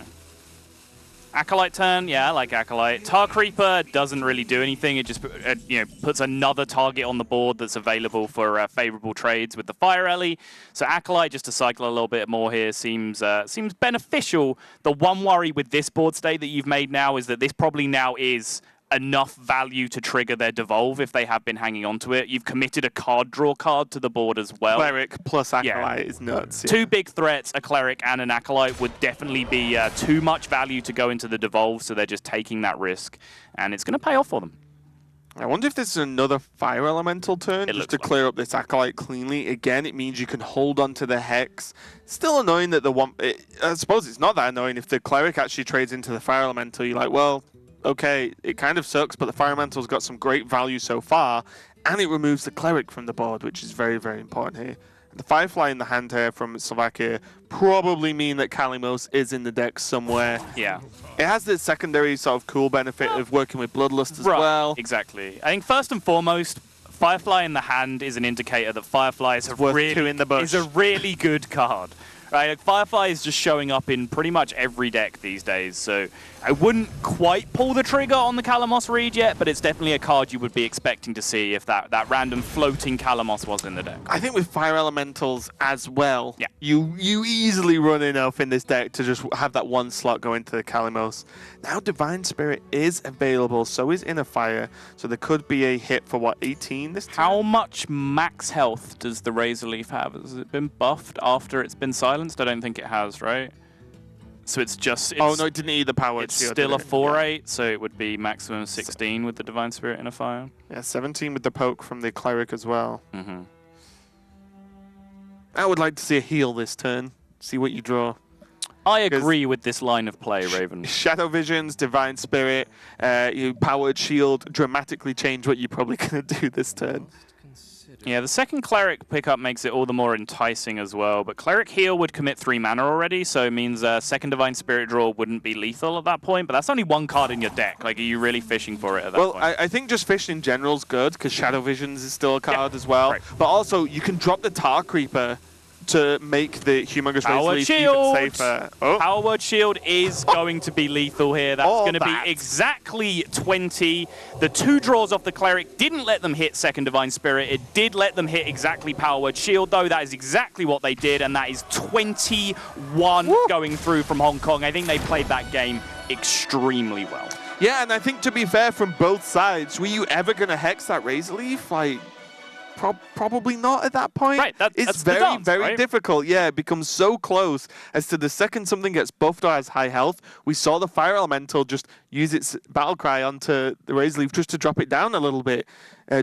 Acolyte turn, yeah, I like Acolyte. Tar Creeper doesn't really do anything. It just puts another target on the board that's available for favorable trades with the Fire Ellie. So Acolyte, just to cycle a little bit more here, seems beneficial. The one worry with this board state that you've made now is that this probably now is enough value to trigger their Devolve if they have been hanging on to it. You've committed a card draw card to the board as well. Cleric plus Acolyte is nuts. Yeah. 2 big threats, a Cleric and an Acolyte, would definitely be too much value to go into the Devolve, so they're just taking that risk, and it's going to pay off for them. I wonder if this is another Fire Elemental turn, just to clear up this Acolyte cleanly. Again, it means you can hold on to the Hex. Still annoying that I suppose it's not that annoying if the Cleric actually trades into the Fire Elemental. You're like, well, okay, it kind of sucks, but the Fire Elemental's got some great value so far, and it removes the Cleric from the board, which is very, very important here. And the Firefly in the hand here from Slovakia probably mean that Kalimos is in the deck somewhere. Yeah. It has the secondary sort of cool benefit of working with Bloodlust as well. Exactly. I think first and foremost, Firefly in the hand is an indicator that Firefly is a really good card. Right, Firefly is just showing up in pretty much every deck these days, so I wouldn't quite pull the trigger on the Kalamos read yet, but it's definitely a card you would be expecting to see if that random floating Kalamos was in the deck. I think with Fire Elementals as well, yeah. you easily run enough in this deck to just have that one slot go into the Kalamos. Now Divine Spirit is available, so is Inner Fire, so there could be a hit for, what, 18 this time? How much max health does the Razor Leaf have? Has it been buffed after it's been silenced? I don't think it has, right? So it's just... oh, no, it didn't need the power. It's still a 4/8, so it would be maximum 16 with the Divine Spirit Inner Fire. Yeah, 17 with the poke from the Cleric as well. Mm-hmm. I would like to see a heal this turn. See what you draw. I agree with this line of play, Raven. Shadow Visions, Divine Spirit, you Powered Shield dramatically change what you're probably going to do this turn. Yeah, the second Cleric pickup makes it all the more enticing as well, but Cleric Heal would commit 3 mana already, so it means second Divine Spirit draw wouldn't be lethal at that point, but that's only one card in your deck. Like, are you really fishing for it at that point? Well, I think just fishing in general is good, because Shadow Visions is still a card as well, right. But also you can drop the Tar Creeper to make the Humongous Powered Razor Shield! even safer. Oh. Power Word Shield is going to be lethal here. That's Oh, going to be exactly 20. The 2 draws off the Cleric didn't let them hit second Divine Spirit. It did let them hit exactly Power Word Shield, though. That is exactly what they did, and that is 21 going through from Hong Kong. I think they played that game extremely well. Yeah, and I think, to be fair, from both sides, were you ever going to Hex that Razor Leaf? Like, probably not at that point. Right, it's that's very, the dance, very right? difficult. Yeah, it becomes so close as to the second something gets buffed or has high health. We saw the Fire Elemental just use its Battle Cry onto the Razor Leaf just to drop it down a little bit,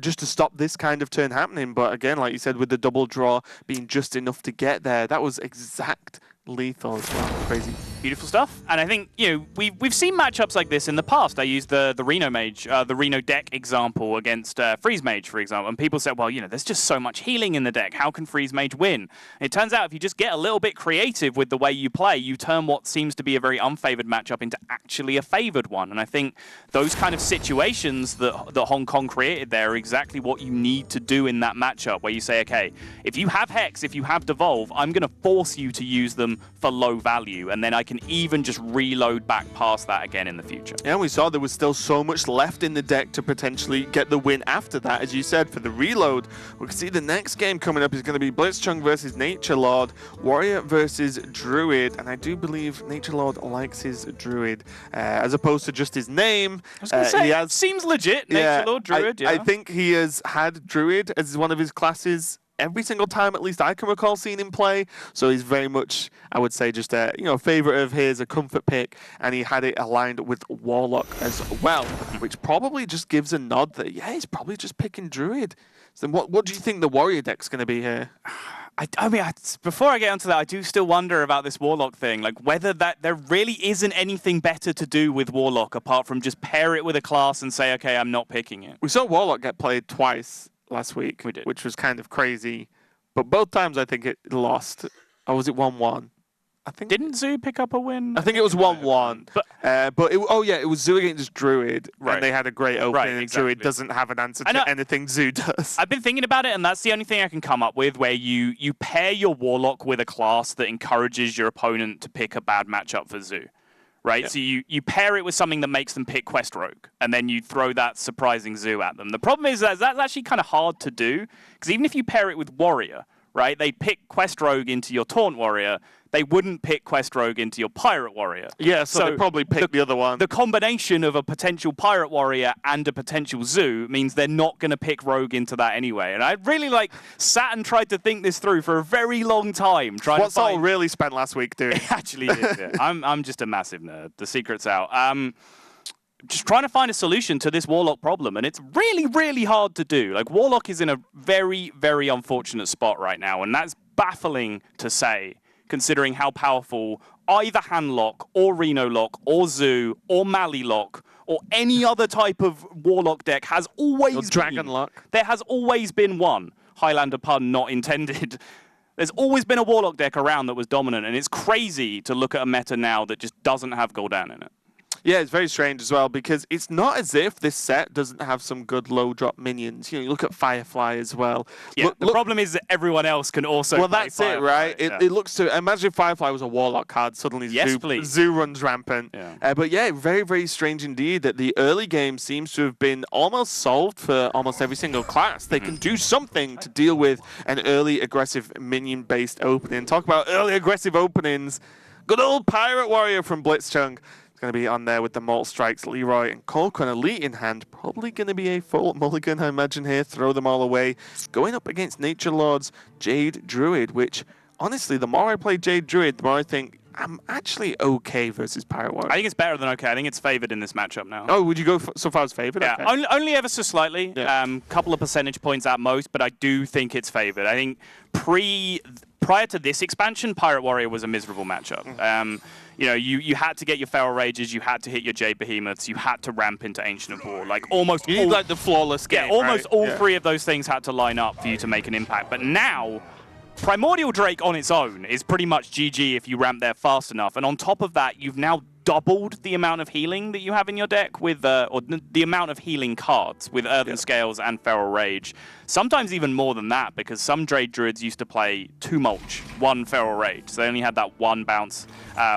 just to stop this kind of turn happening. But again, like you said, with the double draw being just enough to get there, that was exact lethal as well. Crazy. Beautiful stuff. And I think, you know, we've seen matchups like this in the past. I used the Reno Mage, the Reno deck example against Freeze Mage, for example. And people said, well, you know, there's just so much healing in the deck. How can Freeze Mage win? And it turns out if you just get a little bit creative with the way you play, you turn what seems to be a very unfavored matchup into actually a favored one. And I think those kind of situations that Hong Kong created there are exactly what you need to do in that matchup, where you say, okay, if you have Hex, if you have Devolve, I'm going to force you to use them for low value, and then I can even just reload back past that again in the future. Yeah, we saw there was still so much left in the deck to potentially get the win after that. As you said, for the reload, we can see the next game coming up is going to be Blitzchung versus Nature Lord, Warrior versus Druid, and I do believe Nature Lord likes his Druid, as opposed to just his name. I was going to say, it seems legit, Nature Lord, Druid, I think he has had Druid as one of his classes every single time, at least I can recall seeing him play. So he's very much, I would say, just a favorite of his, a comfort pick, and he had it aligned with Warlock as well, which probably just gives a nod that he's probably just picking Druid. So what do you think the Warrior deck's going to be here? I mean, before I get onto that, I do still wonder about this Warlock thing, like whether there really isn't anything better to do with Warlock apart from just pair it with a class and say, okay, I'm not picking it. We saw Warlock get played twice last week, we did, which was kind of crazy. But both times I think it lost. Or was it 1-1? I think. Didn't Zoo pick up a win? I think it was 1-1. But it was Zoo against Druid, right. And they had a great opening, and exactly. Druid doesn't have an answer to anything Zoo does. I've been thinking about it, and that's the only thing I can come up with, where you pair your Warlock with a class that encourages your opponent to pick a bad matchup for Zoo. Right, yeah. So you pair it with something that makes them pick Quest Rogue, and then you throw that surprising Zoo at them. The problem is that's actually kind of hard to do, because even if you pair it with Warrior, right, they pick Quest Rogue into your Taunt Warrior, they wouldn't pick Quest Rogue into your Pirate Warrior. Yeah, so they probably pick the other one. The combination of a potential Pirate Warrior and a potential Zoo means they're not going to pick Rogue into that anyway. And I really sat and tried to think this through for a very long time. What's all really spent last week doing? It actually is, yeah. I'm just a massive nerd. The secret's out. Just trying to find a solution to this Warlock problem, and it's really, really hard to do. Like, Warlock is in a very, very unfortunate spot right now, and that's baffling to say, considering how powerful either Handlock or Reno Lock or Zoo or Mali Lock or any other type of Warlock deck has always been. Dragon Lock. There has always been one. Highlander pun not intended. There's always been a Warlock deck around that was dominant, and it's crazy to look at a meta now that just doesn't have Gul'dan in it. Yeah, it's very strange as well because it's not as if this set doesn't have some good low drop minions. You know, you look at Firefly as well. Yeah, the problem is that everyone else can also well, play that's Firefly. it, right? Yeah. It looks to imagine if Firefly was a Warlock card, suddenly Yes, please. Zoo runs rampant. Yeah. But yeah, very, very strange indeed that the early game seems to have been almost solved for almost every single class. They can do something to deal with an early aggressive minion-based opening. Talk about early aggressive openings. Good old Pirate Warrior from Blitzchung. Going to be on there with the Mortal Strikes, Leroy and Cork, an Elite in hand. Probably going to be a full mulligan, I imagine, here. Throw them all away. Going up against Nature Lord's Jade Druid, which, honestly, the more I play Jade Druid, the more I think I'm actually okay versus Pirate Warrior. I think it's better than okay. I think it's favored in this matchup now. Oh, would you go so far as favored? Yeah, Okay. only ever so slightly. Yeah. Couple of percentage points at most, but I do think it's favored. I think prior to this expansion, Pirate Warrior was a miserable matchup. You know, you had to get your Feral Rages, you had to hit your Jade Behemoths, you had to ramp into Ancient of War. Like almost You need like the flawless game, yeah, almost right? all Yeah. three of those things had to line up for you to make an impact. But now, Primordial Drake on its own is pretty much GG if you ramp there fast enough. And on top of that, you've now doubled the amount of healing that you have in your deck with, or the amount of healing cards with Earthen Scales and Feral Rage. Sometimes even more than that, because some Jade Druids used to play 2 Mulch, 1 Feral Rage. So they only had that 1 bounce,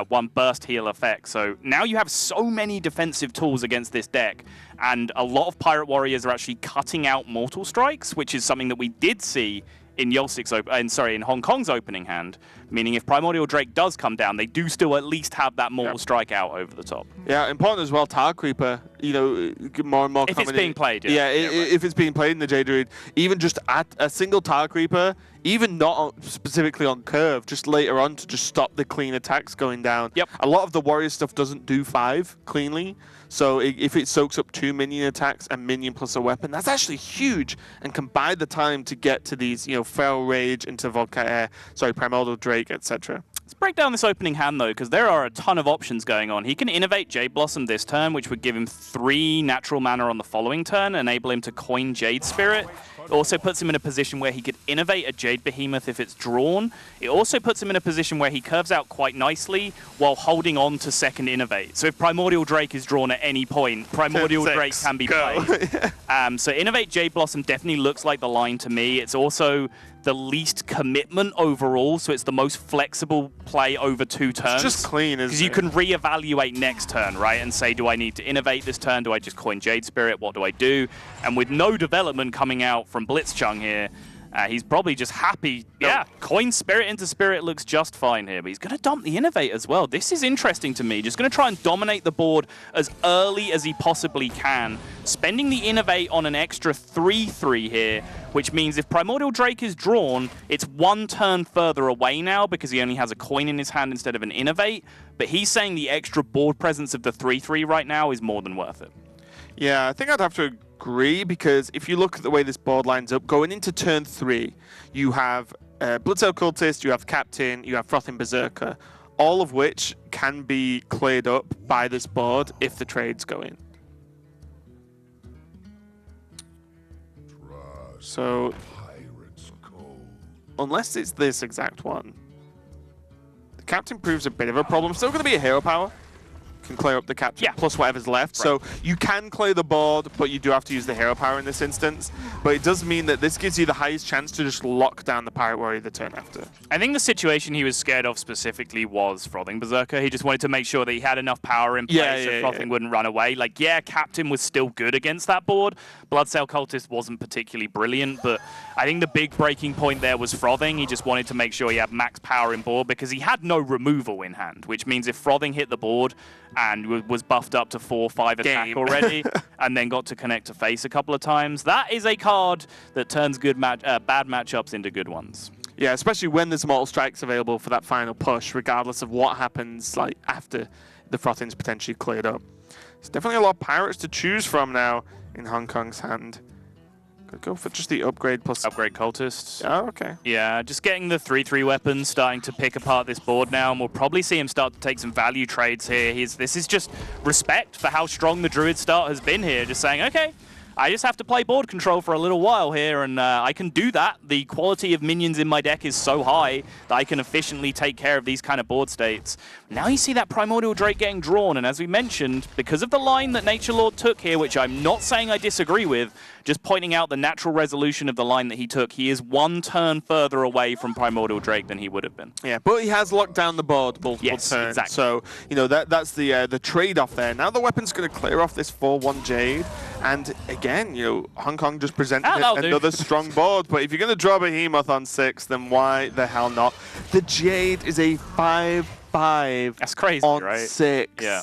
1 burst heal effect. So now you have so many defensive tools against this deck. And a lot of Pirate Warriors are actually cutting out Mortal Strikes, which is something that we did see in in Hong Kong's opening hand, meaning if Primordial Drake does come down, they do still at least have that Mortal Strike out over the top. Yeah, important as well, Tar Creeper, you know, more and more If common. it's being played, Yeah, right. if it's being played in the Jade Druid, even just at a single Tar Creeper, even not specifically on curve, just later on to just stop the clean attacks going down. Yep. A lot of the Warrior stuff doesn't do 5 cleanly, so if it soaks up 2 minion attacks and minion plus a weapon, that's actually huge and can buy the time to get to these, you know, Feral Rage into Primordial Drake, etc. Let's break down this opening hand, though, because there are a ton of options going on. He can innovate Jade Blossom this turn, which would give him 3 natural mana on the following turn, enable him to coin Jade Spirit. It also puts him in a position where he could innovate a Jade Behemoth if it's drawn. It also puts him in a position where he curves out quite nicely while holding on to second innovate. So if Primordial Drake is drawn at any point, Primordial Drake can be played. So innovate Jade Blossom definitely looks like the line to me. It's also the least commitment overall, so it's the most flexible play over 2 turns. It's just clean, isn't it? Because you can reevaluate next turn, right? And say, do I need to innovate this turn? Do I just coin Jade Spirit? What do I do? And with no development coming out from Blitzchung here, he's probably just happy. Yeah, coin Spirit into Spirit looks just fine here, but he's going to dump the Innovate as well. This is interesting to me. Just going to try and dominate the board as early as he possibly can. Spending the Innovate on an extra 3/3 here, which means if Primordial Drake is drawn, it's 1 turn further away now because he only has a coin in his hand instead of an Innovate. But he's saying the extra board presence of the 3/3 right now is more than worth it. Yeah, I think I'd have to agree because if you look at the way this board lines up, going into turn 3, you have Bloodsail Cultist, you have Captain, you have Frothing Berserker, all of which can be cleared up by this board if the trades go in. So, unless it's this exact one, the Captain proves a bit of a problem. Still going to be a hero power. Can clear up the Captain plus whatever's left. Right. So you can clear the board, but you do have to use the hero power in this instance. But it does mean that this gives you the highest chance to just lock down the Pirate Warrior the turn after. I think the situation he was scared of specifically was Frothing Berserker. He just wanted to make sure that he had enough power in place so Frothing wouldn't run away. Like, yeah, Captain was still good against that board. Bloodsail Cultist wasn't particularly brilliant, but I think the big breaking point there was Frothing. He just wanted to make sure he had max power in board because he had no removal in hand, which means if Frothing hit the board and was buffed up to 4/5 attack already, and then got to connect to face a couple of times, that is a card that turns bad matchups into good ones. Yeah, especially when there's Mortal Strikes available for that final push, regardless of what happens like after the Frothing's potentially cleared up. There's definitely a lot of pirates to choose from now in Hong Kong's hand. Could go for just the upgrade plus... Upgrade Cultists. Oh, okay. Yeah, just getting the 3/3 weapons, starting to pick apart this board now, and we'll probably see him start to take some value trades here. This is just respect for how strong the Druid start has been here, just saying, okay, I just have to play board control for a little while here, and I can do that. The quality of minions in my deck is so high that I can efficiently take care of these kind of board states. Now you see that Primordial Drake getting drawn, and as we mentioned, because of the line that Nature Lord took here, which I'm not saying I disagree with, just pointing out the natural resolution of the line that he took, he is one turn further away from Primordial Drake than he would have been. Yeah, but he has locked down the board multiple turns. Exactly. So, you know, that's the trade-off there. Now the weapon's going to clear off this 4-1 Jade, and again, you know, Hong Kong just presented another strong board, but if you're going to draw Behemoth on 6, then why the hell not? The Jade is a 5-5 That's crazy, on right? 6. Yeah.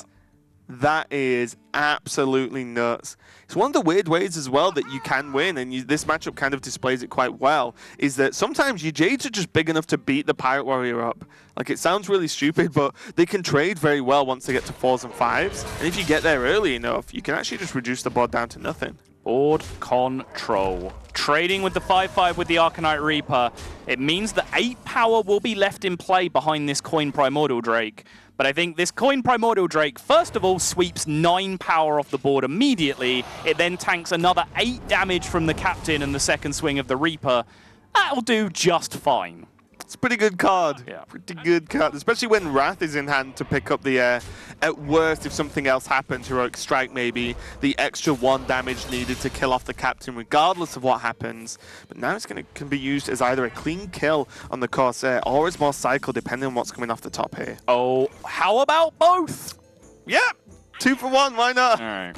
That is absolutely nuts. It's one of the weird ways as well that you can win, and this matchup kind of displays it quite well, is that sometimes your Jades are just big enough to beat the Pirate Warrior up. Like, it sounds really stupid, but they can trade very well once they get to 4s and 5s. And if you get there early enough, you can actually just reduce the board down to nothing. Board control. Trading with the 5-5 with the Arcanite Reaper, it means that 8 power will be left in play behind this coin Primordial Drake. But I think this coin Primordial Drake, first of all, sweeps 9 power off the board immediately. It then tanks another 8 damage from the Captain and the second swing of the Reaper. That'll do just fine. It's a pretty good card. Yeah. Pretty good card, especially when Wrath is in hand to pick up the, at worst, if something else happens, Heroic Strike maybe, the extra 1 damage needed to kill off the Captain regardless of what happens. But now it's can be used as either a clean kill on the Corsair or as more cycle, depending on what's coming off the top here. Oh, how about both? Yeah, 2 for 1, why not? All right.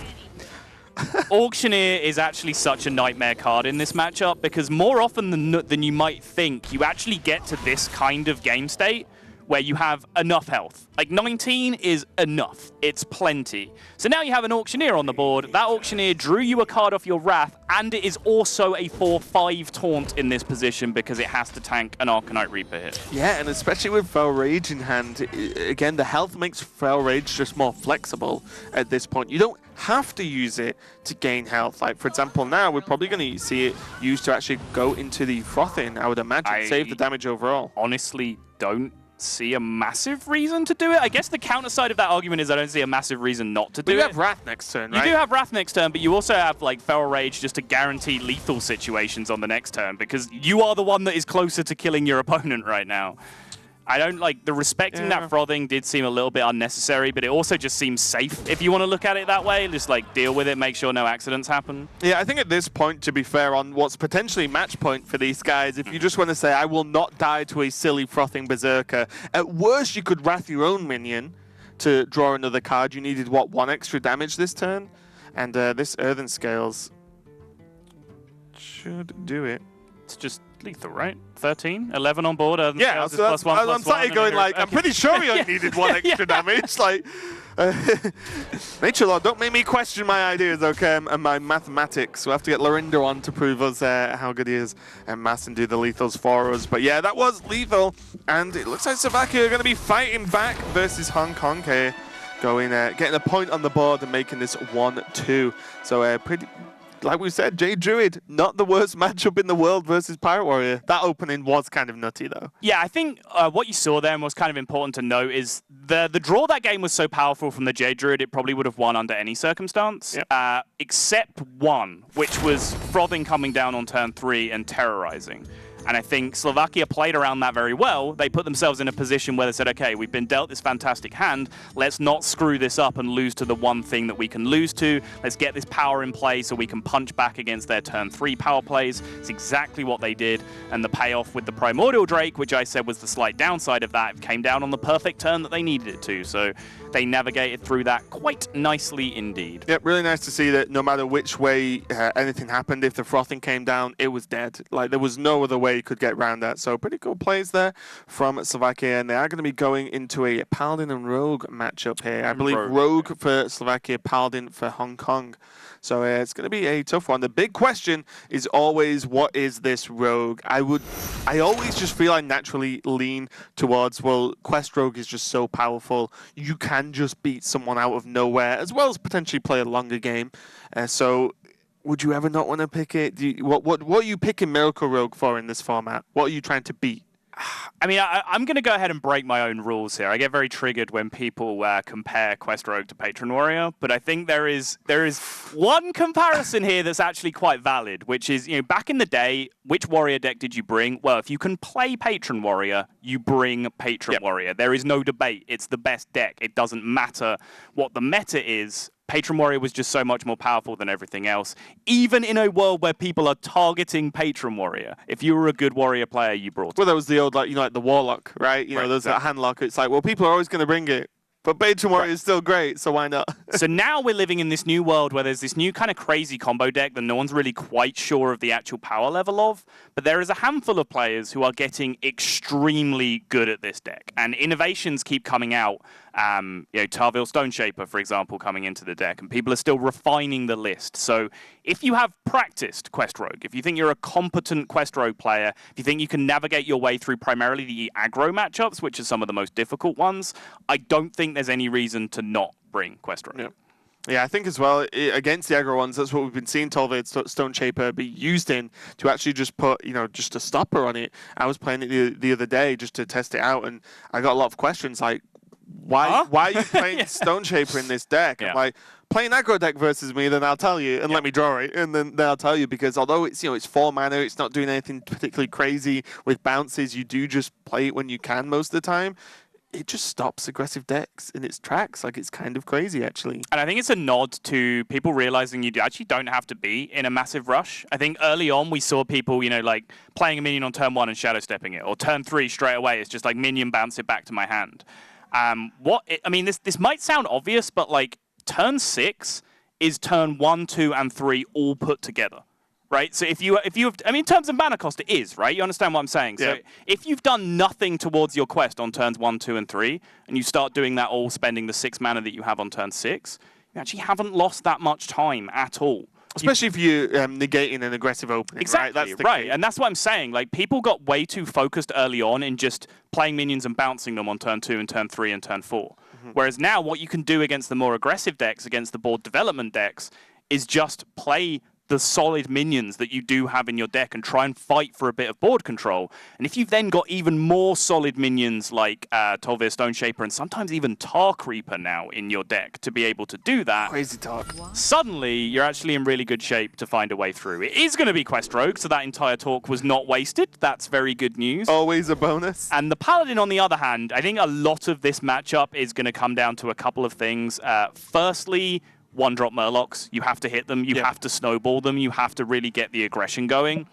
Auctioneer is actually such a nightmare card in this matchup because more often than you might think, you actually get to this kind of game state where you have enough health. Like 19 is enough. It's plenty. So now you have an Auctioneer on the board. That Auctioneer drew you a card off your Wrath, and it is also a 4-5 taunt in this position because it has to tank an Arcanite Reaper hit. Yeah, and especially with Fel Rage in hand, again, the health makes Fel Rage just more flexible at this point. You don't have to use it to gain health. Like, for example, now we're probably going to see it used to actually go into the Frothing, I would imagine, save the damage overall. Honestly, don't see a massive reason to do it. I guess the counter side of that argument is I don't see a massive reason not to do it. You have Wrath next turn, right? You do have Wrath next turn, but you also have like Feral Rage just to guarantee lethal situations on the next turn because you are the one that is closer to killing your opponent right now. I don't like the respecting that frothing did seem a little bit unnecessary, but it also just seems safe if you want to look at it that way. Just like deal with it, make sure no accidents happen. Yeah, I think at this point, to be fair, on what's potentially match point for these guys, if you just want to say, I will not die to a silly frothing berserker, at worst you could wrath your own minion to draw another card. You needed, what, 1 extra damage this turn? And this Earthen Scales should do it. It's just lethal, right? 13, 11 on board. Yeah, so that's, I'm slightly going like, I'm pretty sure he only needed 1 extra damage. Like, Nature Lord, don't make me question my ideas, okay, and my mathematics. We'll have to get Lorinda on to prove us how good he is and mass and do the lethals for us. But yeah, that was lethal, and it looks like Slovakia are going to be fighting back versus Hong Kong here, going getting a point on the board and making this 1-2. So pretty. Like we said, Jade Druid, not the worst matchup in the world versus Pirate Warrior. That opening was kind of nutty, though. Yeah, I think what you saw there and was kind of important to note is the draw that game was so powerful from the Jade Druid, it probably would have won under any circumstance, except one, which was Frothing coming down on turn 3 and terrorizing. And I think Slovakia played around that very well. They put themselves in a position where they said, okay, we've been dealt this fantastic hand. Let's not screw this up and lose to the one thing that we can lose to. Let's get this power in play so we can punch back against their turn 3 power plays. It's exactly what they did. And the payoff with the Primordial Drake, which I said was the slight downside of that, came down on the perfect turn that they needed it to. So they navigated through that quite nicely indeed. Yep, really nice to see that no matter which way anything happened, if the Frothing came down, it was dead. Like, there was no other way you could get around that. So pretty cool plays there from Slovakia, and they are going to be going into a Paladin and Rogue matchup here. I believe Rogue for Slovakia, Paladin for Hong Kong. So it's going to be a tough one. The big question is always, what is this Rogue? I always just feel I naturally lean towards, well, Quest Rogue is just so powerful. You can just beat someone out of nowhere, as well as potentially play a longer game. So would you ever not want to pick it? What are you picking Miracle Rogue for in this format? What are you trying to beat? I mean, I'm going to go ahead and break my own rules here. I get very triggered when people compare Quest Rogue to Patron Warrior, but I think there is one comparison here that's actually quite valid, which is, back in the day, which warrior deck did you bring? Well, if you can play Patron Warrior, you bring Patron Warrior. There is no debate. It's the best deck. It doesn't matter what the meta is. Patron Warrior was just so much more powerful than everything else, even in a world where people are targeting Patron Warrior. If you were a good warrior player, you brought it. Well, there was the old, like the Warlock, right? There's that handlock. It's like, well, people are always going to bring it. But Patron Warrior is still great, so why not? So now we're living in this new world where there's this new kind of crazy combo deck that no one's really quite sure of the actual power level of, but there is a handful of players who are getting extremely good at this deck, and innovations keep coming out. Tarville Stoneshaper, for example, coming into the deck, and people are still refining the list. So if you have practiced Quest Rogue, if you think you're a competent Quest Rogue player, if you think you can navigate your way through primarily the aggro matchups, which are some of the most difficult ones, I don't think there's any reason to not bring Quest Rogue. Yeah, I think as well, against the aggro ones, that's what we've been seeing Tolvade Stoneshaper be used in, to actually just put, just a stopper on it. I was playing it the other day just to test it out, and I got a lot of questions like, why are you playing Stoneshaper in this deck? I'm like, play an aggro deck versus me, then I'll tell you, and let me draw it, and then I'll tell you, because although it's, it's 4 mana, it's not doing anything particularly crazy with bounces, you do just play it when you can most of the time. It just stops aggressive decks in its tracks. Like, it's kind of crazy, actually. And I think it's a nod to people realizing you actually don't have to be in a massive rush. I think early on we saw people, like playing a minion on turn 1 and shadow stepping it, or turn 3 straight away. It's just like minion, bounce it back to my hand. This might sound obvious, but like turn 6 is turn 1, 2, and 3 all put together. Right, so if you have, in terms of mana cost, it is, right? You understand what I'm saying? So if you've done nothing towards your quest on turns 1, 2, and 3, and you start doing that all spending the 6 mana that you have on turn 6, you actually haven't lost that much time at all. Especially if you're negating an aggressive opening, exactly, right? That's right. And that's what I'm saying. Like, people got way too focused early on in just playing minions and bouncing them on turn 2 and turn 3 and turn 4. Whereas now what you can do against the more aggressive decks, against the board development decks, is just play the solid minions that you do have in your deck and try and fight for a bit of board control. And if you've then got even more solid minions like Tolvir Stoneshaper and sometimes even Tar Creeper now in your deck to be able to do that, crazy talk. Suddenly you're actually in really good shape to find a way through. It is going to be Quest Rogue, so that entire talk was not wasted. That's very good news. Always a bonus. And the Paladin, on the other hand, I think a lot of this matchup is going to come down to a couple of things. Firstly, 1-drop Murlocs. You have to hit them. You have to snowball them. You have to really get the aggression going.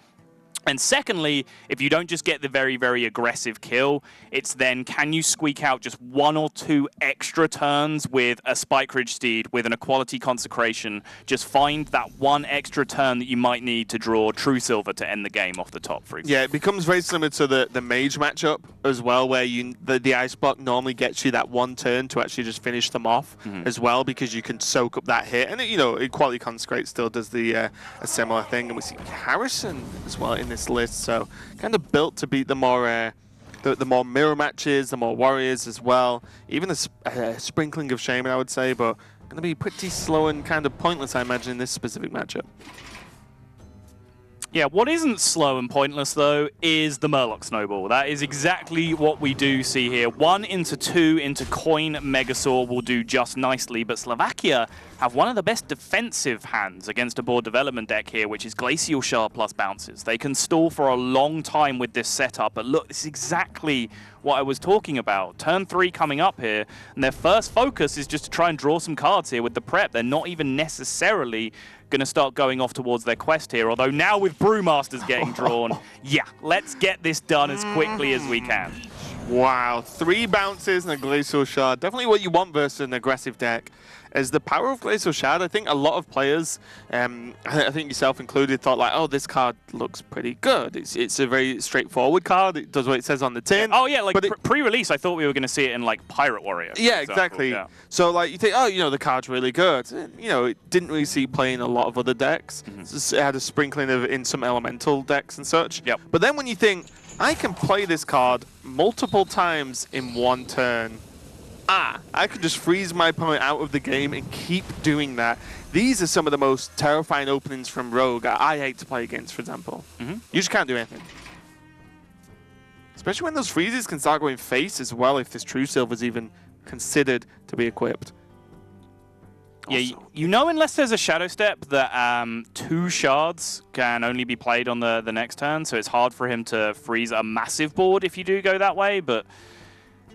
And secondly, if you don't just get the very, very aggressive kill, it's then, can you squeak out just 1 or 2 extra turns with a Spike Ridge Steed, with an Equality Consecration? Just find that 1 extra turn that you might need to draw True Silver to end the game off the top, for example. Yeah, it becomes very similar to the Mage matchup as well, where the Ice Block normally gets you that 1 turn to actually just finish them off as well, because you can soak up that hit. And, Equality Consecrate still does a similar thing. And we see Harrison as well in this list, so kind of built to beat the more mirror matches, the more warriors as well. Even a sprinkling of Shaman, I would say, but going to be pretty slow and kind of pointless, I imagine, in this specific matchup. Yeah, what isn't slow and pointless, though, is the Murloc Snowball. That is exactly what we do see here. 1 into 2 into Coin Megasaur will do just nicely, but Slovakia have one of the best defensive hands against a board development deck here, which is Glacial Shard plus bounces. They can stall for a long time with this setup, but look, this is exactly what I was talking about. Turn 3 coming up here, and their first focus is just to try and draw some cards here with the prep. They're not even necessarily going to start going off towards their quest here, although now with Brewmasters getting drawn, yeah, let's get this done as quickly as we can. Wow, 3 bounces and a Glacial Shard. Definitely what you want versus an aggressive deck. As the power of Glacial Shard, I think a lot of players, I think yourself included, thought like, oh, this card looks pretty good. It's a very straightforward card. It does what it says on the tin. Oh yeah, like pre-release, I thought we were going to see it in like Pirate Warrior. Yeah, exactly. Yeah. So like you think, oh, the card's really good. And, it didn't really see play in a lot of other decks. It had a sprinkling of in some elemental decks and such. Yep. But then when you think, I can play this card multiple times in 1 turn. I could just freeze my opponent out of the game and keep doing that. These are some of the most terrifying openings from Rogue I hate to play against, for example. You just can't do anything. Especially when those freezes can start going face as well if this True Silver is even considered to be equipped. Yeah, you know, unless there's a Shadow Step, that 2 shards can only be played on the next turn, so it's hard for him to freeze a massive board if you do go that way, but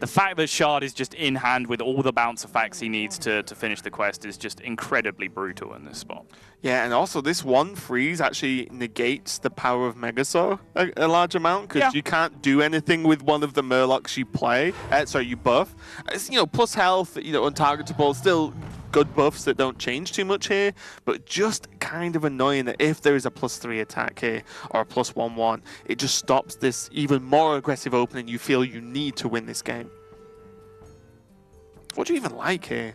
the fact that Shard is just in hand with all the bounce effects he needs to finish the quest is just incredibly brutal in this spot. Yeah, and also this one freeze actually negates the power of Megasaur a large amount, because you can't do anything with one of the Murlocs you play. Sorry, you buff. It's, you know, plus health, you know, untargetable, still good buffs that don't change too much here, but just kind of annoying that if there is a +3 attack here or a +1/1, it just stops this even more aggressive opening you feel you need to win this game. What do you even like here?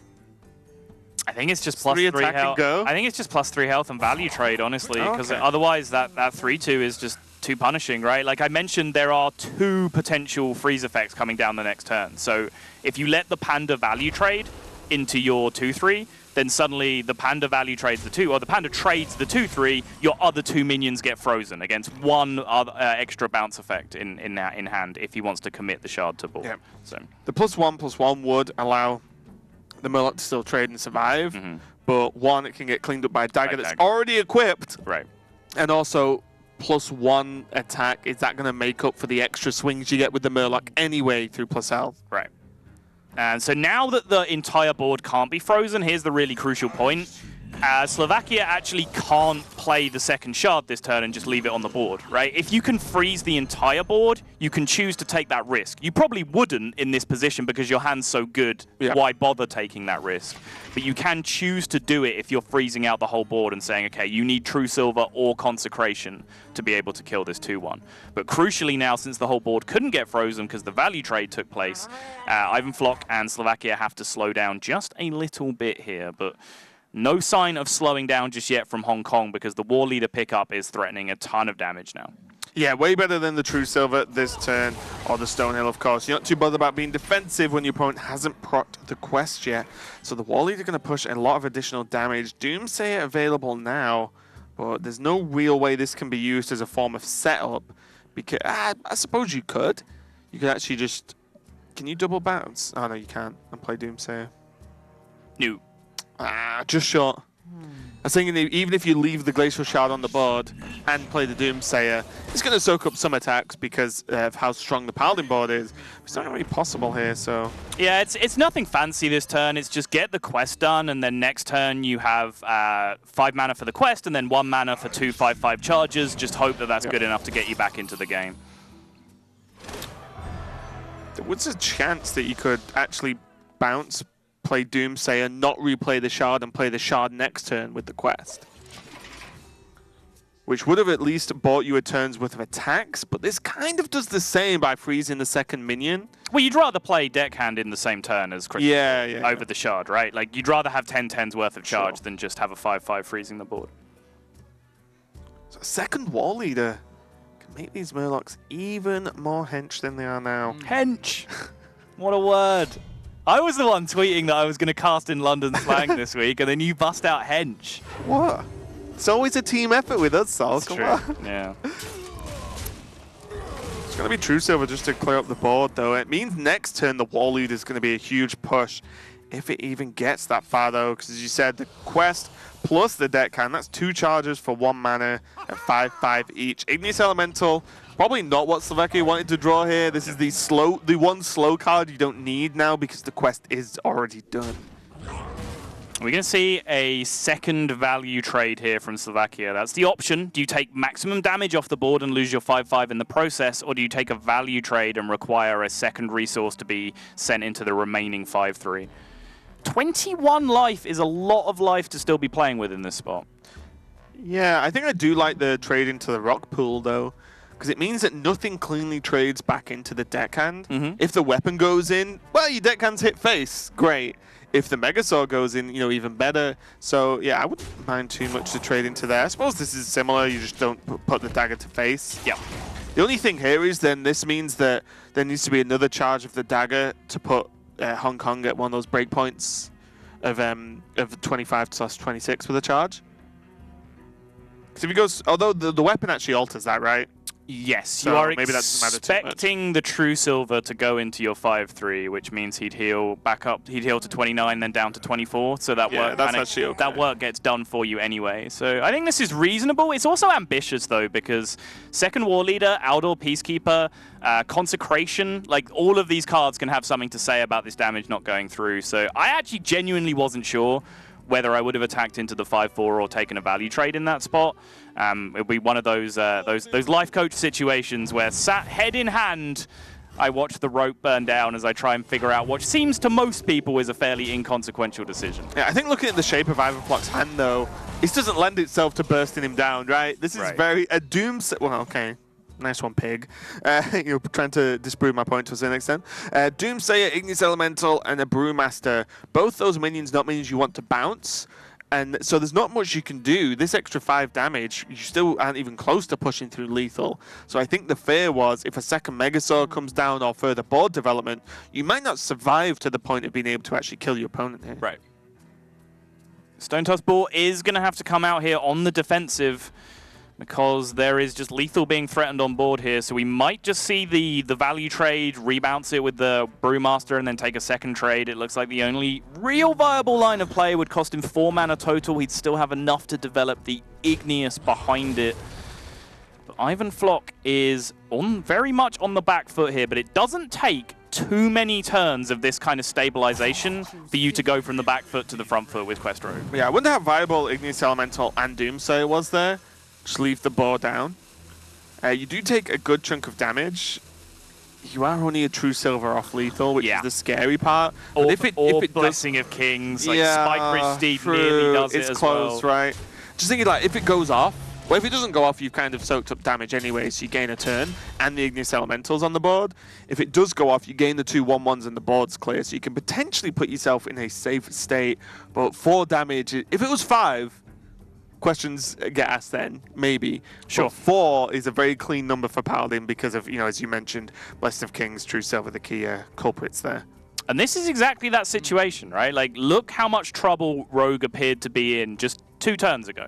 I think it's just +3 health. Go? I think it's just +3 health and value trade, honestly, because otherwise that 3/2 is just too punishing, right? Like I mentioned, there are 2 potential freeze effects coming down the next turn. So if you let the Panda value trade into your 2/3, then suddenly the Panda value trades the 2, or the Panda trades the 2/3, your other 2 minions get frozen against 1 other, extra bounce effect in hand if he wants to commit the shard to board. Yeah. So the +1/+1 would allow the Murloc to still trade and survive, but 1, it can get cleaned up by a dagger that's already equipped. Right. And also, +1 attack, is that going to make up for the extra swings you get with the Murloc anyway through plus health? Right. And so now that the entire board can't be frozen, here's the really crucial point. Slovakia actually can't play the second shard this turn and just leave it on the board, right? If you can freeze the entire board, you can choose to take that risk. You probably wouldn't in this position because your hand's so good. Yeah. Why bother taking that risk? But you can choose to do it if you're freezing out the whole board and saying, okay, you need True Silver or Consecration to be able to kill this 2/1. But crucially now, since the whole board couldn't get frozen because the value trade took place, Ivan Flock and Slovakia have to slow down just a little bit here. But no sign of slowing down just yet from Hong Kong because the War Leader pickup is threatening a ton of damage now. Yeah, way better than the True Silver this turn, or the Stonehill, of course. You're not too bothered about being defensive when your opponent hasn't procced the quest yet. So the War Leader are going to push a lot of additional damage. Doomsayer available now, but there's no real way this can be used as a form of setup. Because I suppose you could. You could actually just... Can you double bounce? Oh, no, you can't. And play Doomsayer. No. Just short. I was thinking even if you leave the Glacial Shard on the board and play the Doomsayer, it's going to soak up some attacks because of how strong the Paladin board is. It's not really possible here, so... Yeah, it's nothing fancy this turn. It's just get the quest done, and then next turn you have 5 mana for the quest, and then 1 mana for 2 5/5 charges. Just hope that that's good enough to get you back into the game. There was a chance that you could actually bounce, play Doomsayer, not replay the Shard, and play the Shard next turn with the quest. Which would have at least bought you a turn's worth of attacks, but this kind of does the same by freezing the second minion. Well, you'd rather play Deckhand in the same turn as Crystal over the Shard, right? Like, you'd rather have 10/10s worth of charge than just have a 5/5 freezing the board. So second War Leader can make these Murlocs even more hench than they are now. Hench! What a word. I was the one tweeting that I was going to cast in London slang this week, and then you bust out hench. What? It's always a team effort with us, Sol. Come on. Yeah. It's going to be True Silver just to clear up the board, though. It means next turn the War Leader is going to be a huge push, if it even gets that far, though. Because as you said, the quest plus the Deckhand, that's 2 charges for 1 mana at 5/5 each. Igneous Elemental, probably not what Slovakia wanted to draw here. This is the one slow card you don't need now because the quest is already done. We're going to see a second value trade here from Slovakia. That's the option. Do you take maximum damage off the board and lose your 5/5 in the process, or do you take a value trade and require a second resource to be sent into the remaining 5/3? 21 life is a lot of life to still be playing with in this spot. Yeah, I think I do like the trade into the Rock Pool, though, because it means that nothing cleanly trades back into the Deckhand. If the weapon goes in, well, your Deckhand's hit face. Great. If the Megasaur goes in, you know, even better. So, yeah, I wouldn't mind too much to trade into there. I suppose this is similar. You just don't put the dagger to face. Yeah. The only thing here is then this means that there needs to be another charge of the dagger to put Hong Kong at one of those breakpoints of 25/26 with a charge. Because if he goes, although the weapon actually alters that, right? Yes, So you are maybe that doesn't matter too much. expecting the True Silver to go into your 5-3, which means he'd heal back up. He'd heal to 29, then down to 24. So that Yeah, work that's actually okay. that work gets done for you anyway. So I think this is reasonable. It's also ambitious though, because second War Leader, Outdoor Peacekeeper, Consecration, like all of these cards can have something to say about this damage not going through. So I actually genuinely wasn't sure whether I would have attacked into the 5-4 or taken a value trade in that spot. It'll be one of those life coach situations where sat head in hand, I watch the rope burn down as I try and figure out what seems to most people is a fairly inconsequential decision. Yeah, I think looking at the shape of Ivanflock's hand, though, this doesn't lend itself to bursting him down, right? This is very a doom. Well, okay. Nice one, pig. You're trying to disprove my point to a certain extent. Doomsayer, Ignis Elemental, and a Brewmaster. Both those minions not minions you want to bounce. And so there's not much you can do. This extra 5 damage, you still aren't even close to pushing through lethal. So I think the fear was if a second Megasaur comes down or further board development, you might not survive to the point of being able to actually kill your opponent here. Right. Stone Tusk Ball is going to have to come out here on the defensive, because there is just lethal being threatened on board here. So we might just see the value trade, rebounce it with the Brewmaster, and then take a second trade. It looks like the only real viable line of play would cost him 4 mana total. He'd still have enough to develop the Igneous behind it. But Ivanflock is very much on the back foot here, but it doesn't take too many turns of this kind of stabilization for you to go from the back foot to the front foot with Quest Rogue. Yeah, I wonder how viable Igneous Elemental and Doomsayer was there. Just leave the board down. You do take a good chunk of damage. You are only a True Silver off lethal, which is the scary part. Or, if it Blessing of Kings, like yeah, Spike Steed nearly does it as close, well. right? Just thinking, like, if it goes off, well, if it doesn't go off, you've kind of soaked up damage anyway, so you gain a turn, and the Igneous Elemental's on the board. If it does go off, you gain the 2 1/1s and the board's clear, so you can potentially put yourself in a safe state. But 4 damage, if it was 5, questions get asked then, maybe. Sure. But 4 is a very clean number for Paladin because of, as you mentioned, Blessed of Kings, True Silver, the key culprits there. And this is exactly that situation, right? Like, look how much trouble Rogue appeared to be in just 2 turns ago.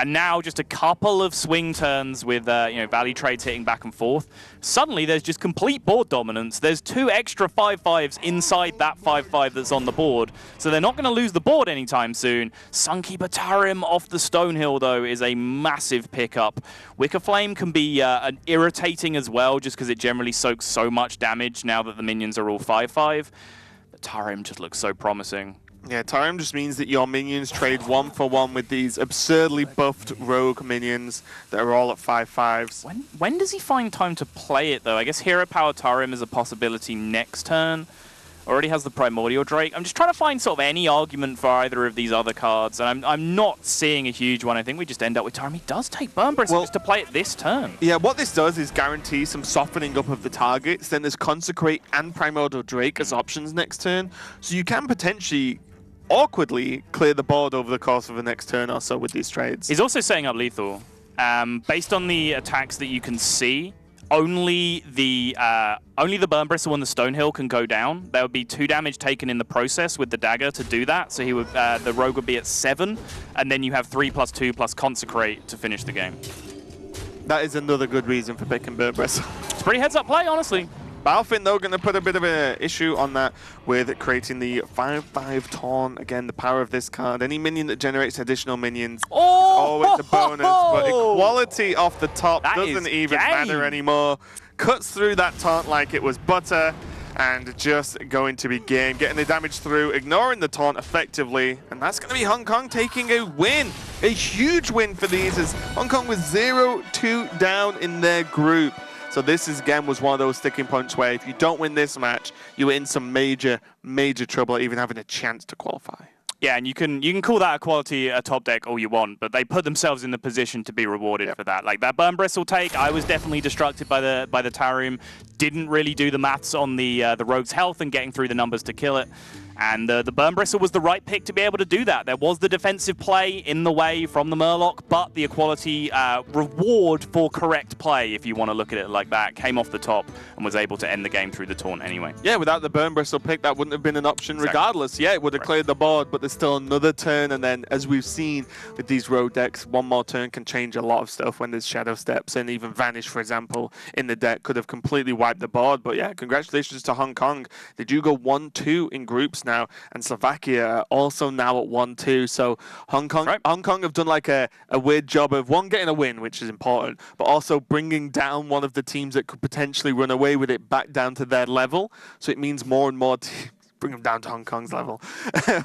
And now just a couple of swing turns with, value trades hitting back and forth. Suddenly, there's just complete board dominance. There's 2 extra 5/5s inside that 5/5 that's on the board. So they're not going to lose the board anytime soon. Sunkeeper Tarim off the Stonehill, though, is a massive pickup. Wicker Flame can be irritating as well, just because it generally soaks so much damage now that the minions are all 5/5. But Tarim just looks so promising. Yeah, Tarim just means that your minions trade 1 for 1 with these absurdly buffed rogue minions that are all at 5/5s. When does he find time to play it, though? I guess Hero Power Tarim is a possibility next turn. Already has the Primordial Drake. I'm just trying to find sort of any argument for either of these other cards, and I'm not seeing a huge one. I think we just end up with Tarim. He does take Burn Bristle just to play it this turn. Yeah, what this does is guarantee some softening up of the targets. Then there's Consecrate and Primordial Drake as options next turn. So you can potentially awkwardly clear the board over the course of the next turn or so with these trades. He's also setting up lethal. Based on the attacks that you can see, only the Burn Bristle and the Stonehill can go down. There would be 2 damage taken in the process with the dagger to do that. So he would, the Rogue would be at 7, and then you have 3+2 plus Consecrate to finish the game. That is another good reason for picking Burn Bristle. It's pretty heads-up play, honestly. Balfin, though, going to put a bit of an issue on that with creating the 5/5 Taunt. Again, the power of this card. Any minion that generates additional minions is always a bonus, but equality off the top doesn't even matter anymore. Cuts through that Taunt like it was butter, and just going to be game. Getting the damage through, ignoring the Taunt effectively, and that's going to be Hong Kong taking a win. A huge win for these, as Hong Kong was 0-2 down in their group. So this is, again, was one of those sticking points where if you don't win this match, you're in some major, major trouble at even having a chance to qualify. Yeah, and you can call that a quality top deck all you want, but they put themselves in the position to be rewarded for that. Like that Burn Bristle take, I was definitely distracted by the Tarim. Didn't really do the maths on the Rogue's health and getting through the numbers to kill it. And the Burn Bristle was the right pick to be able to do that. There was the defensive play in the way from the Murloc, but the equality reward for correct play, if you want to look at it like that, came off the top and was able to end the game through the taunt anyway. Yeah, without the Burn Bristle pick, that wouldn't have been an option regardless. Yeah, it would have cleared the board, but there's still another turn, and then as we've seen with these road decks, one more turn can change a lot of stuff when there's Shadow Steps, and even Vanish, for example, in the deck could have completely wiped the board. But yeah, congratulations to Hong Kong. They do go 1-2 in groups now, and Slovakia are also now at 1-2. So Hong Kong have done like a weird job of, one, getting a win, which is important, but also bringing down one of the teams that could potentially run away with it back down to their level. So it means more and more bring them down to Hong Kong's level,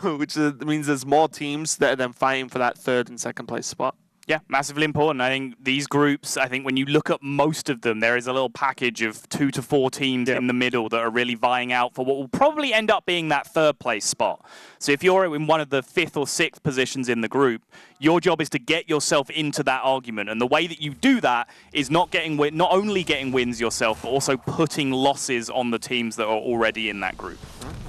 which means there's more teams that are then fighting for that third and second place spot. Yeah, massively important. I think these groups, when you look at most of them, there is a little package of 2 to 4 teams in the middle that are really vying out for what will probably end up being that third place spot. So if you're in one of the 5th or 6th positions in the group, your job is to get yourself into that argument. And the way that you do that is not only getting wins yourself, but also putting losses on the teams that are already in that group.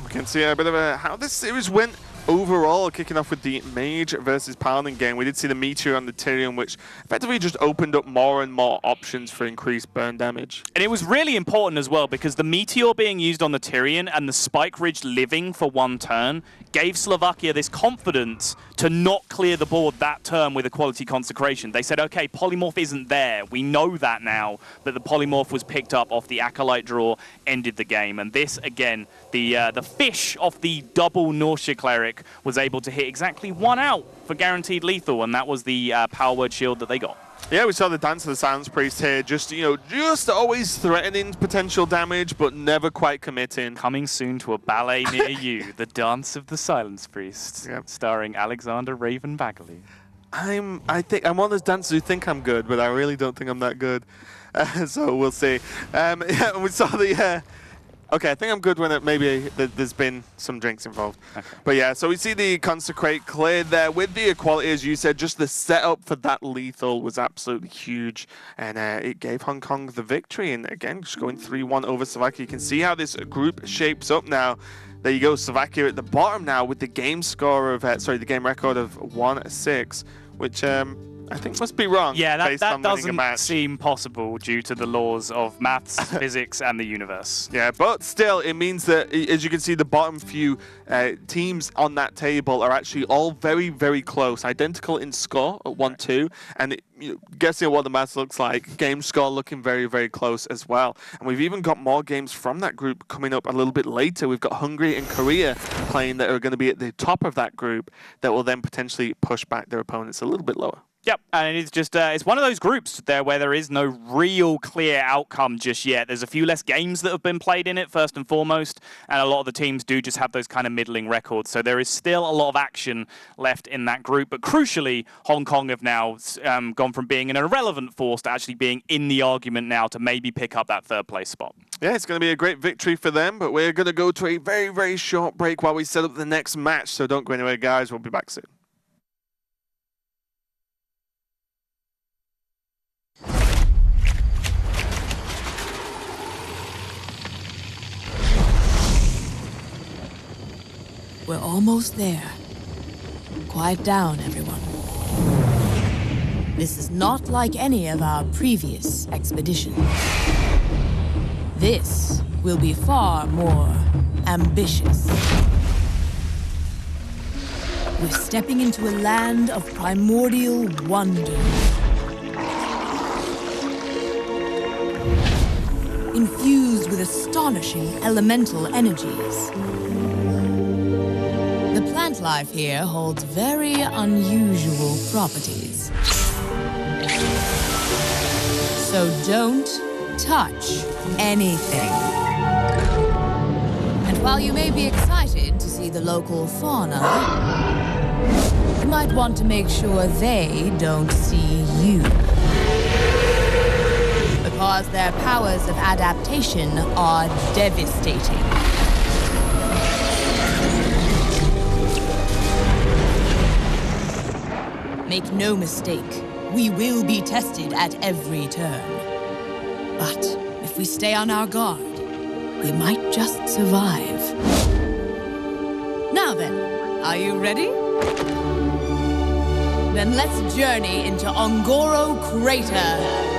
We can see a bit of how this series went overall, kicking off with the Mage versus Paladin game. We did see the Meteor on the Tyrion, which effectively just opened up more and more options for increased burn damage. And it was really important as well, because the Meteor being used on the Tyrion and the Spike Ridge living for one turn gave Slovakia this confidence to not clear the board that turn with a quality consecration. They said, okay, Polymorph isn't there. We know that now, but the Polymorph was picked up off the Acolyte draw, ended the game. And this, again, the fish off the double Nausea Cleric was able to hit exactly 1 out for guaranteed lethal, and that was the Power Word Shield that they got. Yeah, we saw the Dance of the Silence Priest here, just always threatening potential damage, but never quite committing. Coming soon to a ballet near you, the Dance of the Silence Priest, starring Alexander Raven Bagley. I'm one of those dancers who think I'm good, but I really don't think I'm that good. So we'll see. Yeah, we saw the... Okay, I think I'm good when maybe there's been some drinks involved. Okay. But yeah, so we see the Consecrate cleared there with the equality, as you said. Just the setup for that lethal was absolutely huge, and it gave Hong Kong the victory. And again, just going 3-1 over Slovakia. You can see how this group shapes up now. There you go, Slovakia at the bottom now with the game score of, the game record of 1-6, which I think must be wrong. Yeah, that doesn't seem possible due to the laws of maths, physics, and the universe. Yeah, but still, it means that, as you can see, the bottom few teams on that table are actually all very, very close, identical in score at 1-2, and guessing at what the maths looks like, game score looking very, very close as well. And we've even got more games from that group coming up a little bit later. We've got Hungary and Korea playing that are going to be at the top of that group that will then potentially push back their opponents a little bit lower. Yep, and it's just it's one of those groups there where there is no real clear outcome just yet. There's a few less games that have been played in it, first and foremost, and a lot of the teams do just have those kind of middling records. So there is still a lot of action left in that group. But crucially, Hong Kong have now gone from being an irrelevant force to actually being in the argument now to maybe pick up that third place spot. Yeah, it's going to be a great victory for them, but we're going to go to a very, very short break while we set up the next match. So don't go anywhere, guys. We'll be back soon. We're almost there. Quiet down, everyone. This is not like any of our previous expeditions. This will be far more ambitious. We're stepping into a land of primordial wonder. Infused with astonishing elemental energies. The plant life here holds very unusual properties. So don't touch anything. And while you may be excited to see the local fauna, you might want to make sure they don't see you. Because their powers of adaptation are devastating. Make no mistake, we will be tested at every turn. But if we stay on our guard, we might just survive. Now then, are you ready? Then let's journey into Ongoro Crater.